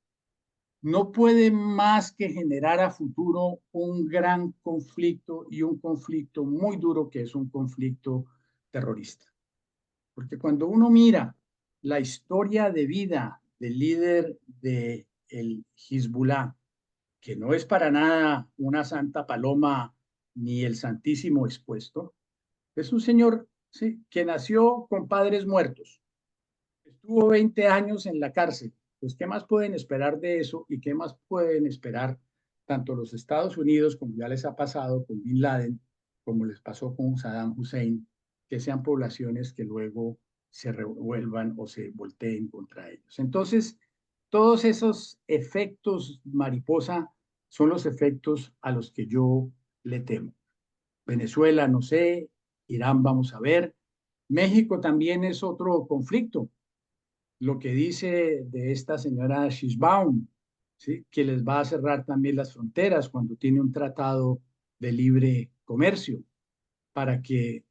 no puede más que generar a futuro un gran conflicto y un conflicto muy duro que es un conflicto terrorista. Porque cuando uno mira la historia de vida del líder del Hezbollah, que no es para nada una santa paloma ni el santísimo expuesto, es un señor, ¿sí?, que nació con padres muertos, estuvo 20 años en la cárcel. Pues, ¿qué más pueden esperar de eso? ¿Y qué más pueden esperar tanto los Estados Unidos, como ya les ha pasado con Bin Laden, como les pasó con Saddam Hussein, que sean poblaciones que luego se revuelvan o se volteen contra ellos? Entonces, todos esos efectos mariposa son los efectos a los que yo le temo. Venezuela, no sé, Irán, vamos a ver. México también es otro conflicto. Lo que dice de esta señora Sheinbaum, ¿sí?, que les va a cerrar también las fronteras cuando tiene un tratado de libre comercio. para que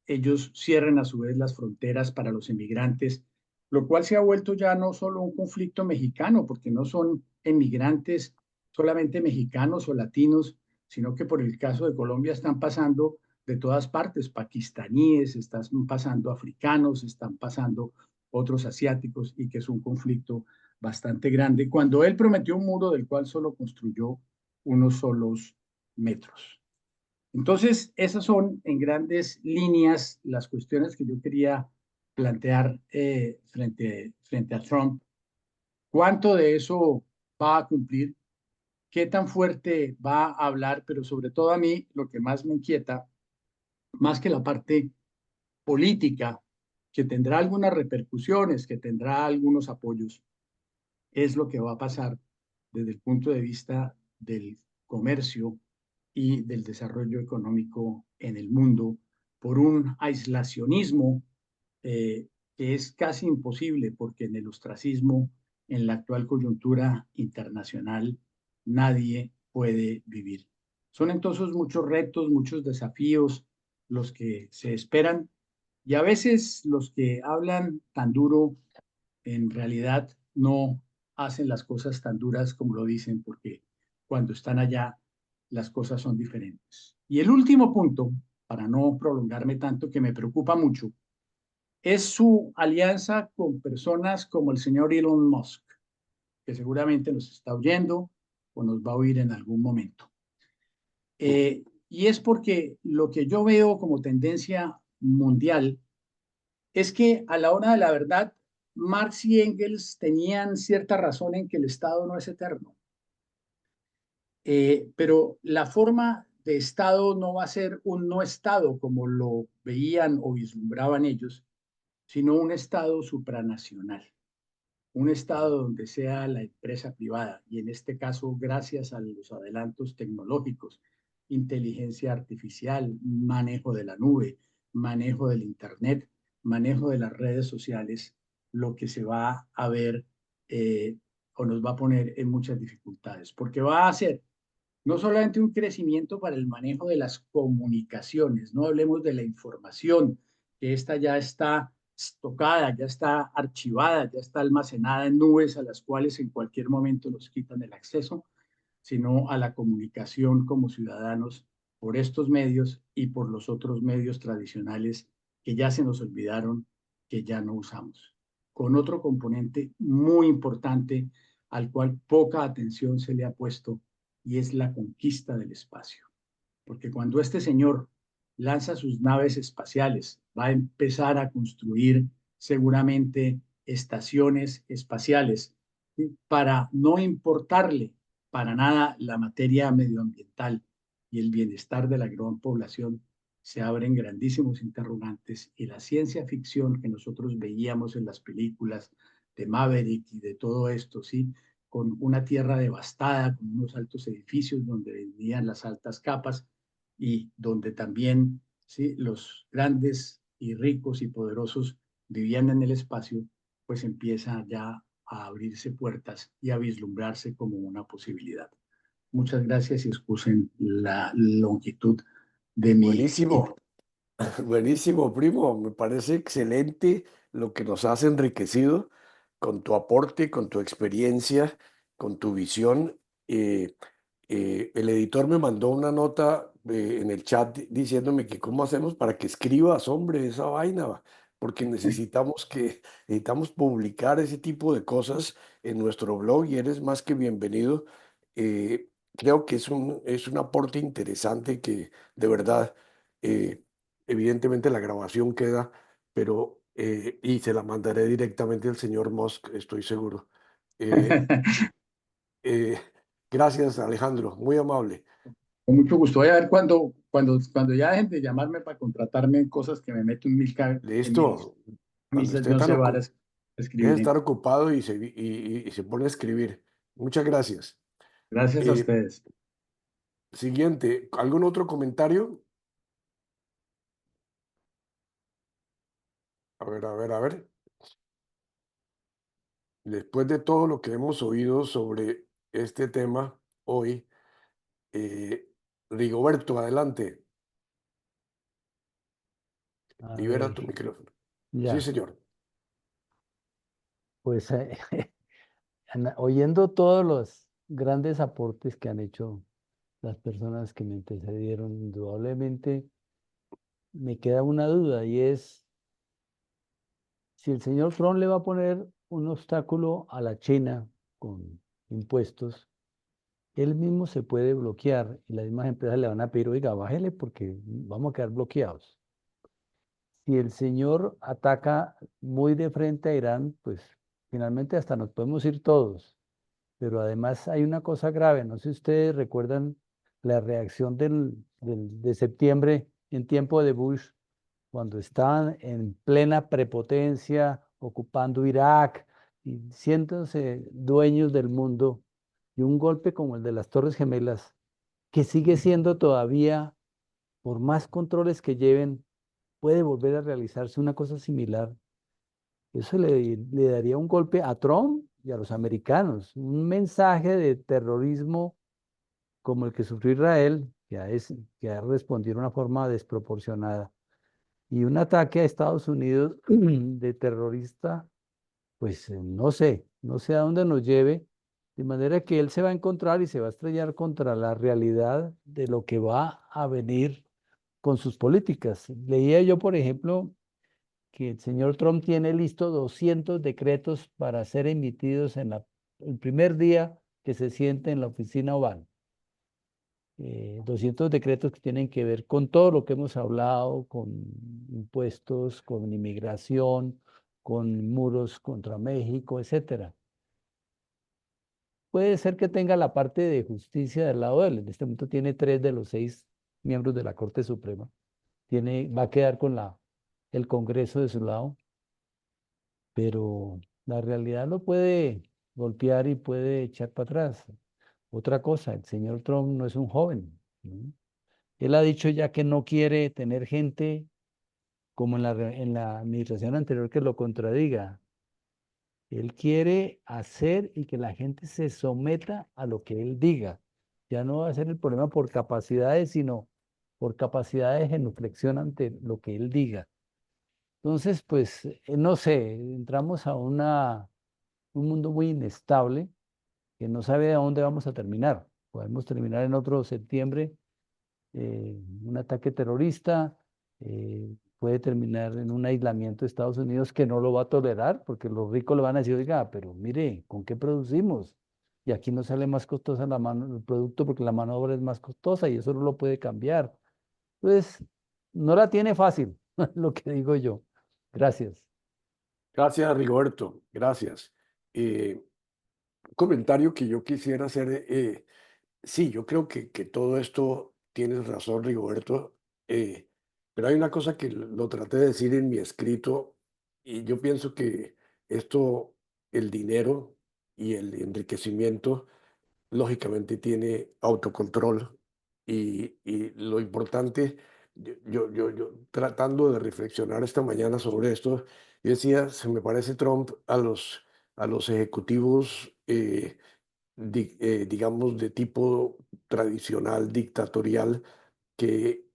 ellos cierren a su vez las fronteras para los emigrantes, lo cual se ha vuelto ya no solo un conflicto mexicano, porque no son emigrantes solamente mexicanos o latinos, sino que por el caso de Colombia están pasando de todas partes, pakistaníes, están pasando africanos, están pasando otros asiáticos, y que es un conflicto bastante grande, cuando él prometió un muro del cual solo construyó unos solos metros. Entonces, esas son en grandes líneas las cuestiones que yo quería plantear frente a Trump. ¿Cuánto de eso va a cumplir? ¿Qué tan fuerte va a hablar? Pero sobre todo a mí, lo que más me inquieta, más que la parte política, que tendrá algunas repercusiones, que tendrá algunos apoyos, es lo que va a pasar desde el punto de vista del comercio y del desarrollo económico en el mundo por un aislacionismo que es casi imposible, porque en el ostracismo, en la actual coyuntura internacional, nadie puede vivir. Son entonces muchos retos, muchos desafíos los que se esperan, y a veces los que hablan tan duro en realidad no hacen las cosas tan duras como lo dicen, porque cuando están allá las cosas son diferentes. Y el último punto, para no prolongarme tanto, que me preocupa mucho, es su alianza con personas como el señor Elon Musk, que seguramente nos está oyendo o nos va a oír en algún momento. Y es porque lo que yo veo como tendencia mundial es que a la hora de la verdad, Marx y Engels tenían cierta razón en que el Estado no es eterno. Pero la forma de Estado no va a ser un no Estado como lo veían o vislumbraban ellos, sino un Estado supranacional, un Estado donde sea la empresa privada, y en este caso, gracias a los adelantos tecnológicos, inteligencia artificial, manejo de la nube, manejo del Internet, manejo de las redes sociales, lo que se va a ver o nos va a poner en muchas dificultades, porque va a ser no solamente un crecimiento para el manejo de las comunicaciones, no hablemos de la información, que esta ya está estocada, ya está archivada, ya está almacenada en nubes a las cuales en cualquier momento nos quitan el acceso, sino a la comunicación como ciudadanos por estos medios y por los otros medios tradicionales que ya se nos olvidaron, que ya no usamos. Con otro componente muy importante al cual poca atención se le ha puesto, y es la conquista del espacio. Porque cuando este señor lanza sus naves espaciales, va a empezar a construir seguramente estaciones espaciales, ¿sí?, para no importarle para nada la materia medioambiental y el bienestar de la gran población. Se abren grandísimos interrogantes, y la ciencia ficción que nosotros veíamos en las películas de Maverick y de todo esto, ¿sí?, con una tierra devastada, con unos altos edificios donde vivían las altas capas, y donde también, ¿sí?, los grandes y ricos y poderosos vivían en el espacio, pues empieza ya a abrirse puertas y a vislumbrarse como una posibilidad. Muchas gracias y excusen la longitud de mi... Buenísimo, buenísimo, primo. Me parece excelente lo que nos has enriquecido con tu aporte, con tu experiencia, con tu visión. Eh, el editor me mandó una nota en el chat diciéndome que cómo hacemos para que escribas, hombre, esa vaina, va, porque necesitamos publicar ese tipo de cosas en nuestro blog, y eres más que bienvenido. Creo que es un aporte interesante que de verdad, eh, evidentemente la grabación queda, pero y se la mandaré directamente al señor Musk, estoy seguro. Eh, eh, Gracias, Alejandro, muy amable. Con mucho gusto. Voy a ver cuando ya dejen de llamarme para contratarme en cosas que me meto en Listo, cuando esté no tan sé, varas, debe escribiré. estar ocupado y se pone a escribir. Muchas gracias. Gracias a Eh, ustedes. Siguiente, ¿algún otro comentario? A ver, a ver, a ver. Después de todo lo que hemos oído sobre este tema hoy, Rigoberto, adelante. A Libera tu ver, micrófono. Sí, ya, señor. pues oyendo todos los grandes aportes que han hecho las personas que me antecedieron, indudablemente me queda una duda y es si el señor Trump le va a poner un obstáculo a la China con impuestos, él mismo se puede bloquear y las mismas empresas le van a pedir, oiga, bájele porque vamos a quedar bloqueados. Si el señor ataca muy de frente a Irán, pues finalmente hasta nos podemos ir todos. Pero además hay una cosa grave, no sé si ustedes recuerdan la reacción de septiembre en tiempo de Bush, cuando estaban en plena prepotencia, ocupando Irak y siéntanse dueños del mundo, y un golpe como el de las Torres Gemelas, que sigue siendo todavía, por más controles que lleven, puede volver a realizarse una cosa similar. Eso le daría un golpe a Trump y a los americanos, un mensaje de terrorismo como el que sufrió Israel, que ha respondido de una forma desproporcionada. Y un ataque a Estados Unidos de terrorista, pues no sé a dónde nos lleve, de manera que él se va a encontrar y se va a estrellar contra la realidad de lo que va a venir con sus políticas. Leía yo, por ejemplo, que el señor Trump tiene listo 200 decretos para ser emitidos el primer día que se siente en la oficina oval. 200 decretos que tienen que ver con todo lo que hemos hablado, con impuestos, con inmigración, con muros contra México, etcétera. Puede ser que tenga la parte de justicia del lado de él. En este momento tiene 3 de los 6 miembros de la Corte Suprema. Va a quedar con el Congreso de su lado, pero la realidad lo puede golpear y puede echar para atrás. Otra cosa, el señor Trump no es un joven, ¿no? Él ha dicho ya que no quiere tener gente como en la administración anterior que lo contradiga. Él quiere hacer y que la gente se someta a lo que él diga. Ya no va a ser el problema por capacidades, sino por capacidad de genuflexión ante lo que él diga. Entonces, pues, no sé, entramos a un mundo muy inestable que no sabe a dónde vamos a terminar. Podemos terminar en otro septiembre, un ataque terrorista, puede terminar en un aislamiento de Estados Unidos que no lo va a tolerar, porque los ricos le van a decir, oiga, pero mire, ¿con qué producimos? Y aquí no sale más costosa el producto porque la mano de obra es más costosa y eso no lo puede cambiar. Entonces, no la tiene fácil, lo que digo yo. Gracias. Gracias, Rigoberto. Gracias. Un comentario que yo quisiera hacer. Sí, yo creo que todo esto tienes razón, Rigoberto. Pero hay una cosa que lo traté de decir en mi escrito y yo pienso que esto, el dinero y el enriquecimiento, lógicamente tiene autocontrol y lo importante, yo tratando de reflexionar esta mañana sobre esto, yo decía, se me parece Trump a los ejecutivos, digamos, de tipo tradicional, dictatorial, que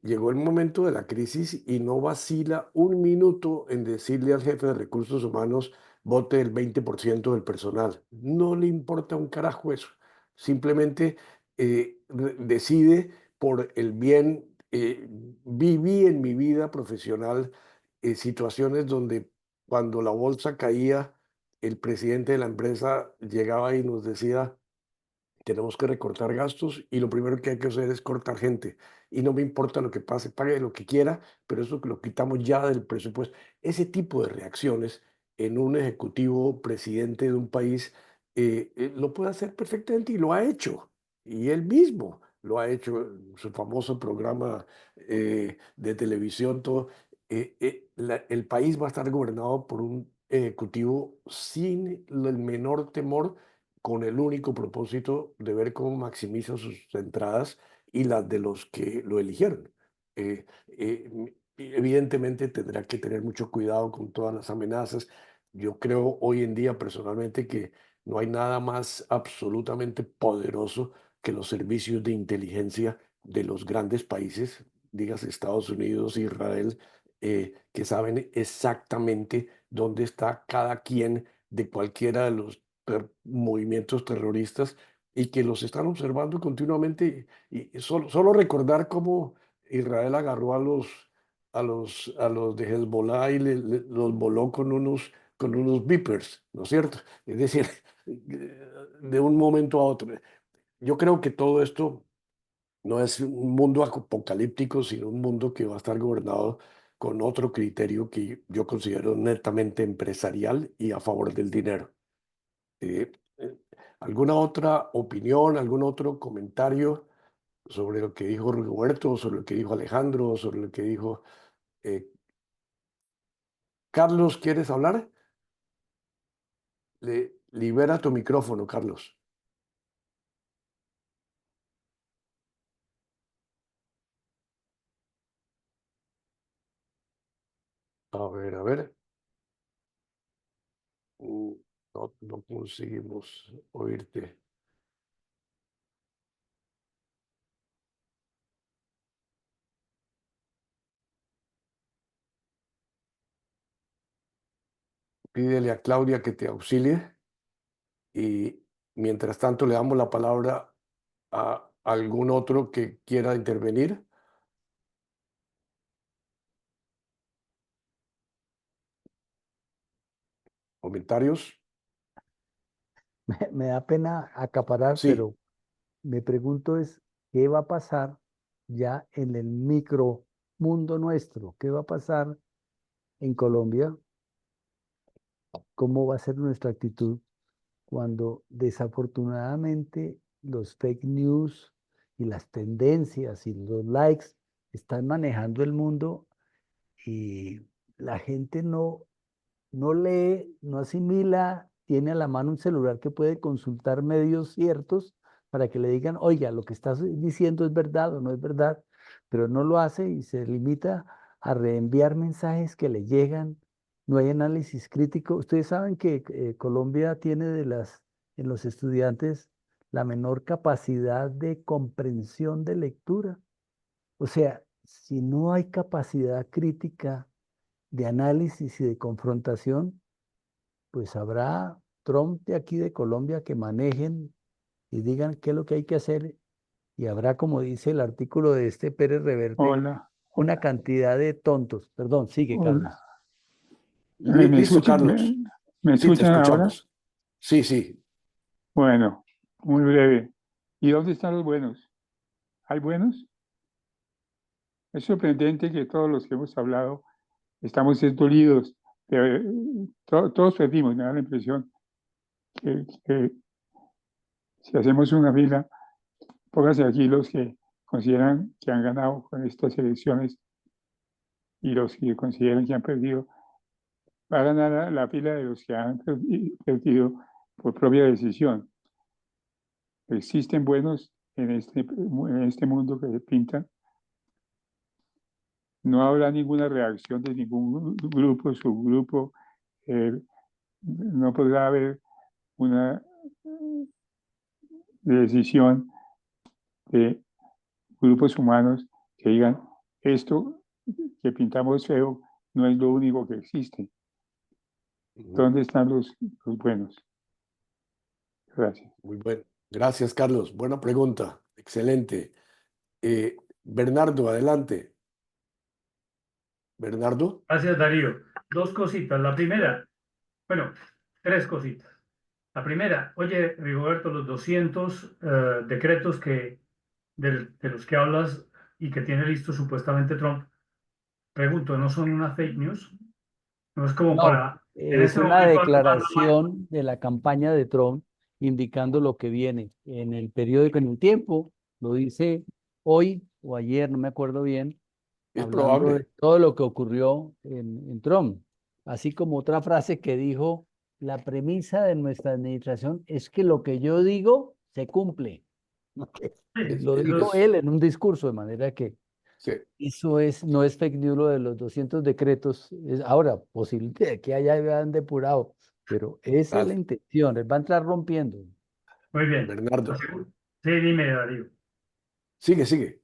llegó el momento de la crisis y no vacila un minuto en decirle al jefe de recursos humanos, vote el 20% del personal. No le importa un carajo eso. Simplemente decide por el bien. Viví en mi vida profesional situaciones donde cuando la bolsa caía, el presidente de la empresa llegaba y nos decía, tenemos que recortar gastos y lo primero que hay que hacer es cortar gente. Y no me importa lo que pase, pague lo que quiera, pero eso que lo quitamos ya del presupuesto. Ese tipo de reacciones en un ejecutivo presidente de un país lo puede hacer perfectamente y lo ha hecho. Y él mismo lo ha hecho en su famoso programa de televisión. Todo. El país va a estar gobernado por un ejecutivo sin el menor temor, con el único propósito de ver cómo maximiza sus entradas y las de los que lo eligieron. Evidentemente tendrá que tener mucho cuidado con todas las amenazas. Yo creo hoy en día personalmente que no hay nada más absolutamente poderoso que los servicios de inteligencia de los grandes países, digas Estados Unidos, Israel, que saben exactamente dónde está cada quien de cualquiera de los movimientos terroristas y que los están observando continuamente. Y solo recordar cómo Israel agarró a los de Hezbollah y los voló con unos beepers, ¿no es cierto? Es decir, de un momento a otro. Yo creo que todo esto no es un mundo apocalíptico, sino un mundo que va a estar gobernado con otro criterio que yo considero netamente empresarial y a favor del dinero. Eh, eh, ¿Alguna otra opinión, algún otro comentario sobre lo que dijo Roberto, sobre lo que dijo Alejandro, sobre lo que dijo eh, Carlos? ¿Quieres hablar? Libera tu micrófono, Carlos. A ver, a ver. No conseguimos oírte. Pídele a Claudia que te auxilie y mientras tanto le damos la palabra a algún otro que quiera intervenir. ¿Comentarios? Me da pena acaparar, Sí. pero me pregunto es, ¿qué va a pasar ya en el micro mundo nuestro? ¿Qué va a pasar en Colombia? ¿Cómo va a ser nuestra actitud cuando desafortunadamente los fake news y las tendencias y los likes están manejando el mundo y la gente no lee, no asimila, tiene a la mano un celular que puede consultar medios ciertos para que le digan, oiga, lo que estás diciendo es verdad o no es verdad, pero no lo hace y se limita a reenviar mensajes que le llegan. No hay análisis crítico. Ustedes saben que Colombia tiene en los estudiantes la menor capacidad de comprensión de lectura. O sea, si no hay capacidad crítica de análisis y de confrontación, pues habrá Trump de aquí de Colombia que manejen y digan qué es lo que hay que hacer y habrá, como dice el artículo de este Pérez Reverte, Hola, una cantidad de tontos. Perdón, sigue, Carlos. hola. ¿Me Listo, escuchan? Carlos. ¿Me Sí, te escuchan ahora? escuchamos. Sí, sí. Bueno, muy breve. ¿Y dónde están los buenos? ¿Hay buenos? Es sorprendente que todos los que hemos hablado estamos dolidos. Todos perdimos, me da la impresión que si hacemos una fila, pónganse aquí los que consideran que han ganado con estas elecciones y los que consideran que han perdido. Va a ganar la fila de los que han perdido por propia decisión. Existen buenos en este mundo que se pintan. No habrá ninguna reacción de ningún grupo, subgrupo. No podrá haber una decisión de grupos humanos que digan esto que pintamos feo no es lo único que existe. ¿Dónde están los buenos? Gracias. Muy bueno. Gracias, Carlos. Buena pregunta. Excelente. Bernardo, adelante. Bernardo. Gracias, Darío. Dos cositas. La primera, bueno, tres cositas. La primera, oye, Rigoberto, los 200 decretos de los que hablas y que tiene listo supuestamente Trump, pregunto, ¿no son una fake news? No es como No, para en es este una momento activar la máquina. declaración de la campaña de Trump indicando lo que viene en el periódico, en el tiempo, lo dice hoy o ayer, no me acuerdo bien, Es hablando de probable. todo lo que ocurrió en Trump. Así como otra frase que dijo, la premisa de nuestra administración es que lo que yo digo se cumple. Sí, Lo dijo los, él en un discurso, de manera que Sí. eso no es fake news lo de los 200 decretos. Ahora, posible que hayan depurado, pero esa es la Gracias, intención, él va a entrar rompiendo. muy bien. Bernardo. Sí, dime, Darío. Sigue, sigue.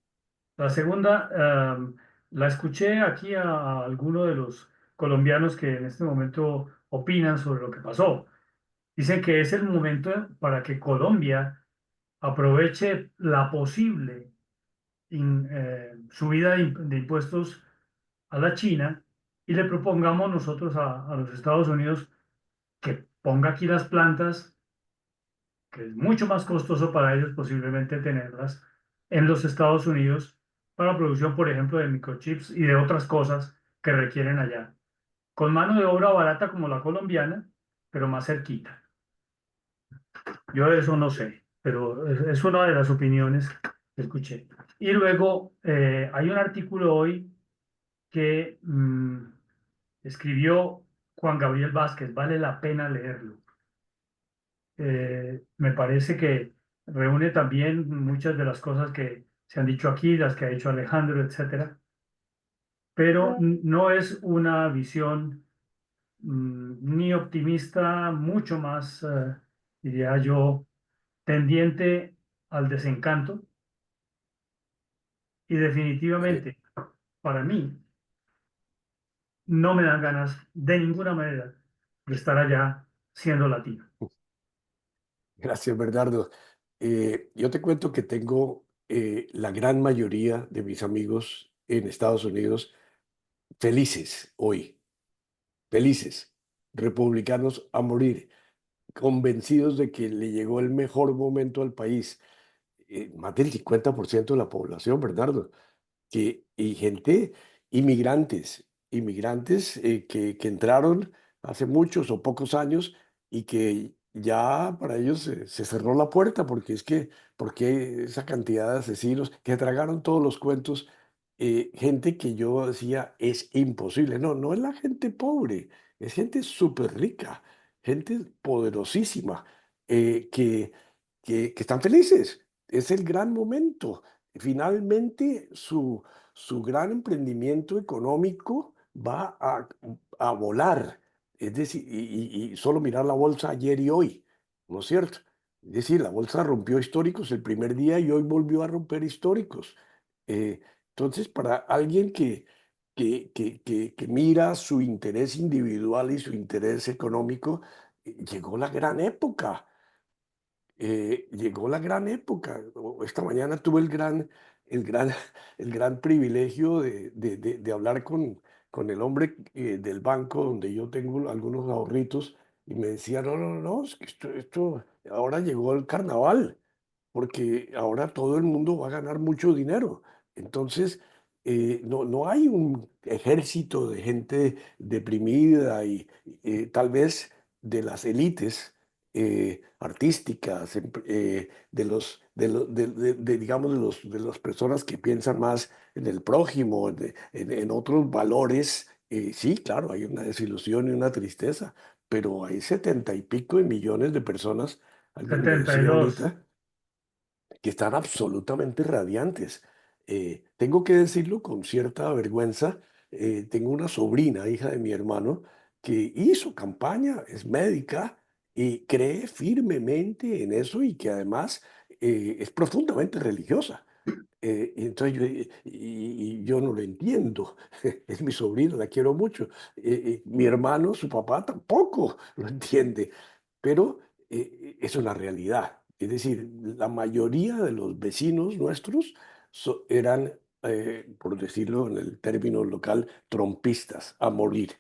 La segunda, La escuché aquí a alguno de los colombianos que en este momento opinan sobre lo que pasó. Dicen que es el momento para que Colombia aproveche la posible subida de impuestos a la China y le propongamos nosotros a los Estados Unidos que ponga aquí las plantas, que es mucho más costoso para ellos posiblemente tenerlas en los Estados Unidos para producción, por ejemplo, de microchips y de otras cosas que requieren allá, con mano de obra barata como la colombiana, pero más cerquita. Yo de eso no sé, pero es una de las opiniones que escuché. Y luego hay un artículo hoy que escribió Juan Gabriel Vázquez, vale la pena leerlo. Me parece que reúne también muchas de las cosas que se han dicho aquí, las que ha dicho Alejandro, etcétera, pero no es una visión ni optimista, mucho más, diría yo, tendiente al desencanto y Eh, definitivamente para mí no me dan ganas de ninguna manera de estar allá siendo latino. Gracias, Bernardo. Yo te cuento que tengo la gran mayoría de mis amigos en Estados Unidos felices hoy, felices, republicanos a morir, convencidos de que le llegó el mejor momento al país. Más del 50% de la población, Bernardo, y gente, inmigrantes que entraron hace muchos o pocos años y que ya para ellos se cerró la puerta porque es que, porque esa cantidad de asesinos que tragaron todos los cuentos, gente que yo decía es imposible. No, no es la gente pobre, es gente súper rica, gente poderosísima, que están felices. Es el gran momento. Finalmente, su gran emprendimiento económico va a volar. Es decir, y solo mirar la bolsa ayer y hoy, ¿no es cierto? Es decir, la bolsa rompió históricos el primer día y hoy volvió a romper históricos. Eh, entonces, para alguien que mira su interés individual y su interés económico, llegó la gran época. Llegó la gran época. Esta mañana tuve el gran, el gran privilegio de hablar con el hombre del banco donde yo tengo algunos ahorritos y me decía, no, no, no, es que ahora llegó el carnaval porque ahora todo el mundo va a ganar mucho dinero. Entonces, no, no hay un ejército de gente deprimida y tal vez de las élites artísticas, digamos, de las personas que piensan más en el prójimo, en otros valores. Sí, claro, hay una desilusión y una tristeza, pero hay 70 y pico de millones de personas, alguien me decía 72. ahorita, que están absolutamente radiantes. Tengo que decirlo con cierta vergüenza, tengo una sobrina, hija de mi hermano, que hizo campaña, es médica y cree firmemente en eso y que además es profundamente religiosa. Y entonces y yo no lo entiendo, es mi sobrina, la quiero mucho. Mi hermano, su papá tampoco lo entiende, pero es una realidad. Es decir, la mayoría de los vecinos nuestros eran, por decirlo en el término local, trompistas a morir.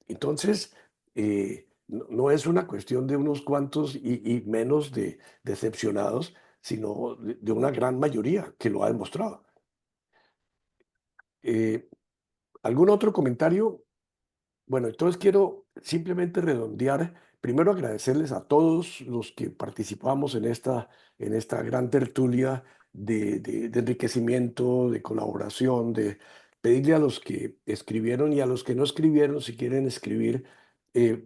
Entonces, no, no es una cuestión de unos cuantos y menos de decepcionados, sino de una gran mayoría que lo ha demostrado. Eh, ¿Algún otro comentario? Bueno, entonces quiero simplemente redondear, primero agradecerles a todos los que participamos en esta gran tertulia de enriquecimiento, de colaboración, de pedirle a los que escribieron y a los que no escribieron, si quieren escribir,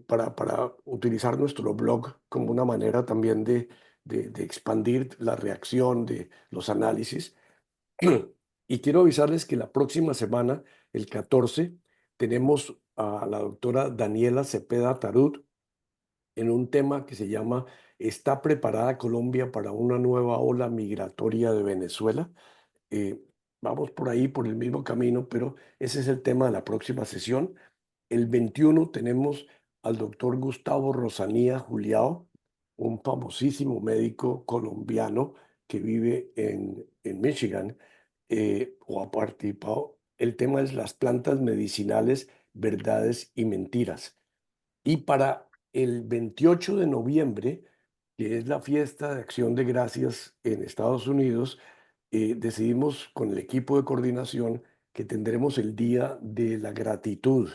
para utilizar nuestro blog como una manera también de expandir la reacción de los análisis. Y quiero avisarles que la próxima semana, el 14, tenemos a la doctora Daniela Cepeda Tarut en un tema que se llama ¿Está preparada Colombia para una nueva ola migratoria de Venezuela? vamos por ahí, por el mismo camino, pero ese es el tema de la próxima sesión. El 21 tenemos al doctor Gustavo Rosanía Juliao, un famosísimo médico colombiano que vive en Michigan, o ha participado. El tema es las plantas medicinales, verdades y mentiras. Y para el 28 de noviembre, que es la fiesta de Acción de Gracias en Estados Unidos, decidimos con el equipo de coordinación que tendremos el Día de la Gratitud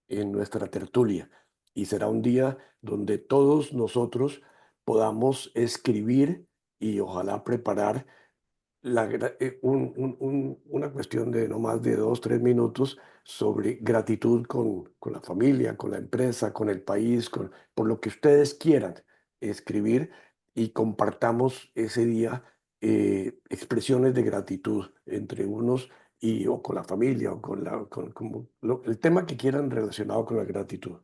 en nuestra tertulia. Y será un día donde todos nosotros podamos escribir y ojalá preparar una cuestión de no más de 2, 3 minutos sobre gratitud con la familia, con la empresa, con el país, por lo que ustedes quieran escribir y compartamos ese día expresiones de gratitud entre unos o con la familia o el tema que quieran relacionado con la gratitud.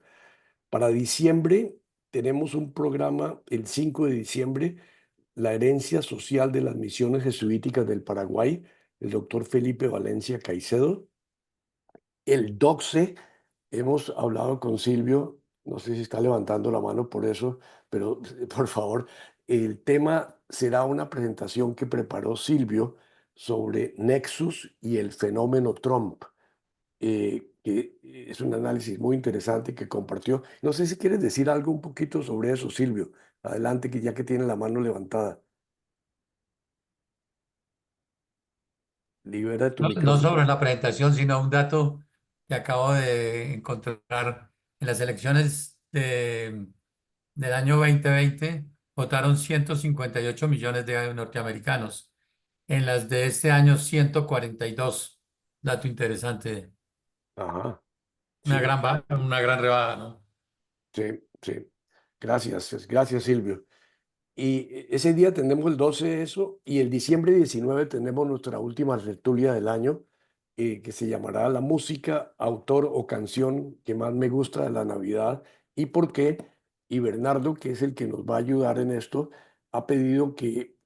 Para diciembre tenemos un programa el 5 de diciembre, la herencia social de las misiones jesuíticas del Paraguay, el doctor Felipe Valencia Caicedo. El 12, hemos hablado con Silvio, no sé si está levantando la mano por eso, pero por favor, el tema será una presentación que preparó Silvio sobre Nexus y el fenómeno Trump, que es un análisis muy interesante que compartió. No sé si quieres decir algo un poquito sobre eso, Silvio. Adelante, que ya que tiene la mano levantada. Libera tu No micrófono. sobre la presentación, sino un dato que acabo de encontrar. En las elecciones del año 2020 votaron 158 millones de norteamericanos. En las de este año, 142. Dato interesante. Ajá, Una sí, una gran rebaja, ¿no? sí, sí. Gracias, gracias, Silvio. Y ese día tenemos el 12 eso, y el diciembre 19 tenemos nuestra última tertulia del año, que se llamará La música, autor o canción que más me gusta de la Navidad y por qué. Y Bernardo, que es el que nos va a ayudar en esto, ha pedido que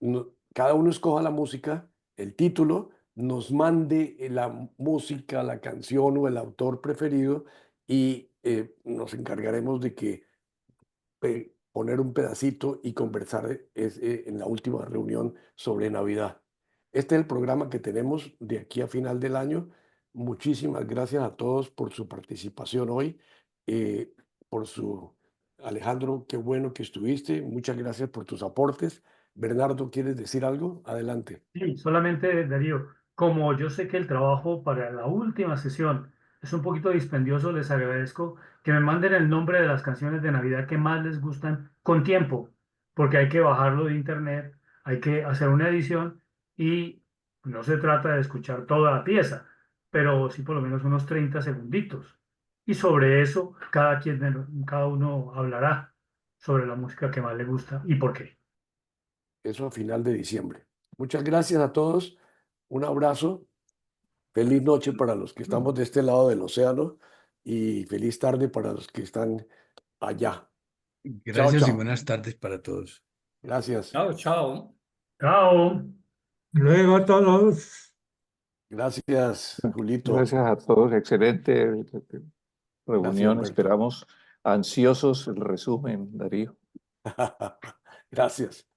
cada uno escoja la música, el título, nos mande la música, la canción o el autor preferido y nos encargaremos de que poner un pedacito y conversar en la última reunión sobre Navidad. Este es el programa que tenemos de aquí a final del año. Muchísimas gracias a todos por su participación hoy, eh, por su... Alejandro, qué bueno que estuviste. Muchas gracias por tus aportes. Bernardo, ¿quieres decir algo? Adelante. Sí, solamente, Darío, como yo sé que el trabajo para la última sesión es un poquito dispendioso, les agradezco que me manden el nombre de las canciones de Navidad que más les gustan con tiempo, porque hay que bajarlo de internet, hay que hacer una edición y no se trata de escuchar toda la pieza, pero sí por lo menos unos 30 segunditos. Y sobre eso, cada uno hablará sobre la música que más le gusta y por qué. Eso a final de diciembre. Muchas gracias a todos. Un abrazo. Feliz noche para los que estamos de este lado del océano y feliz tarde para los que están allá. Chao, Gracias y chao. buenas tardes para todos. Gracias. Chao, chao. Chao. Luego a todos. Gracias, Julito. Gracias a todos, excelente Gracias, reunión. Alberto. Esperamos ansiosos el resumen, Darío. Gracias.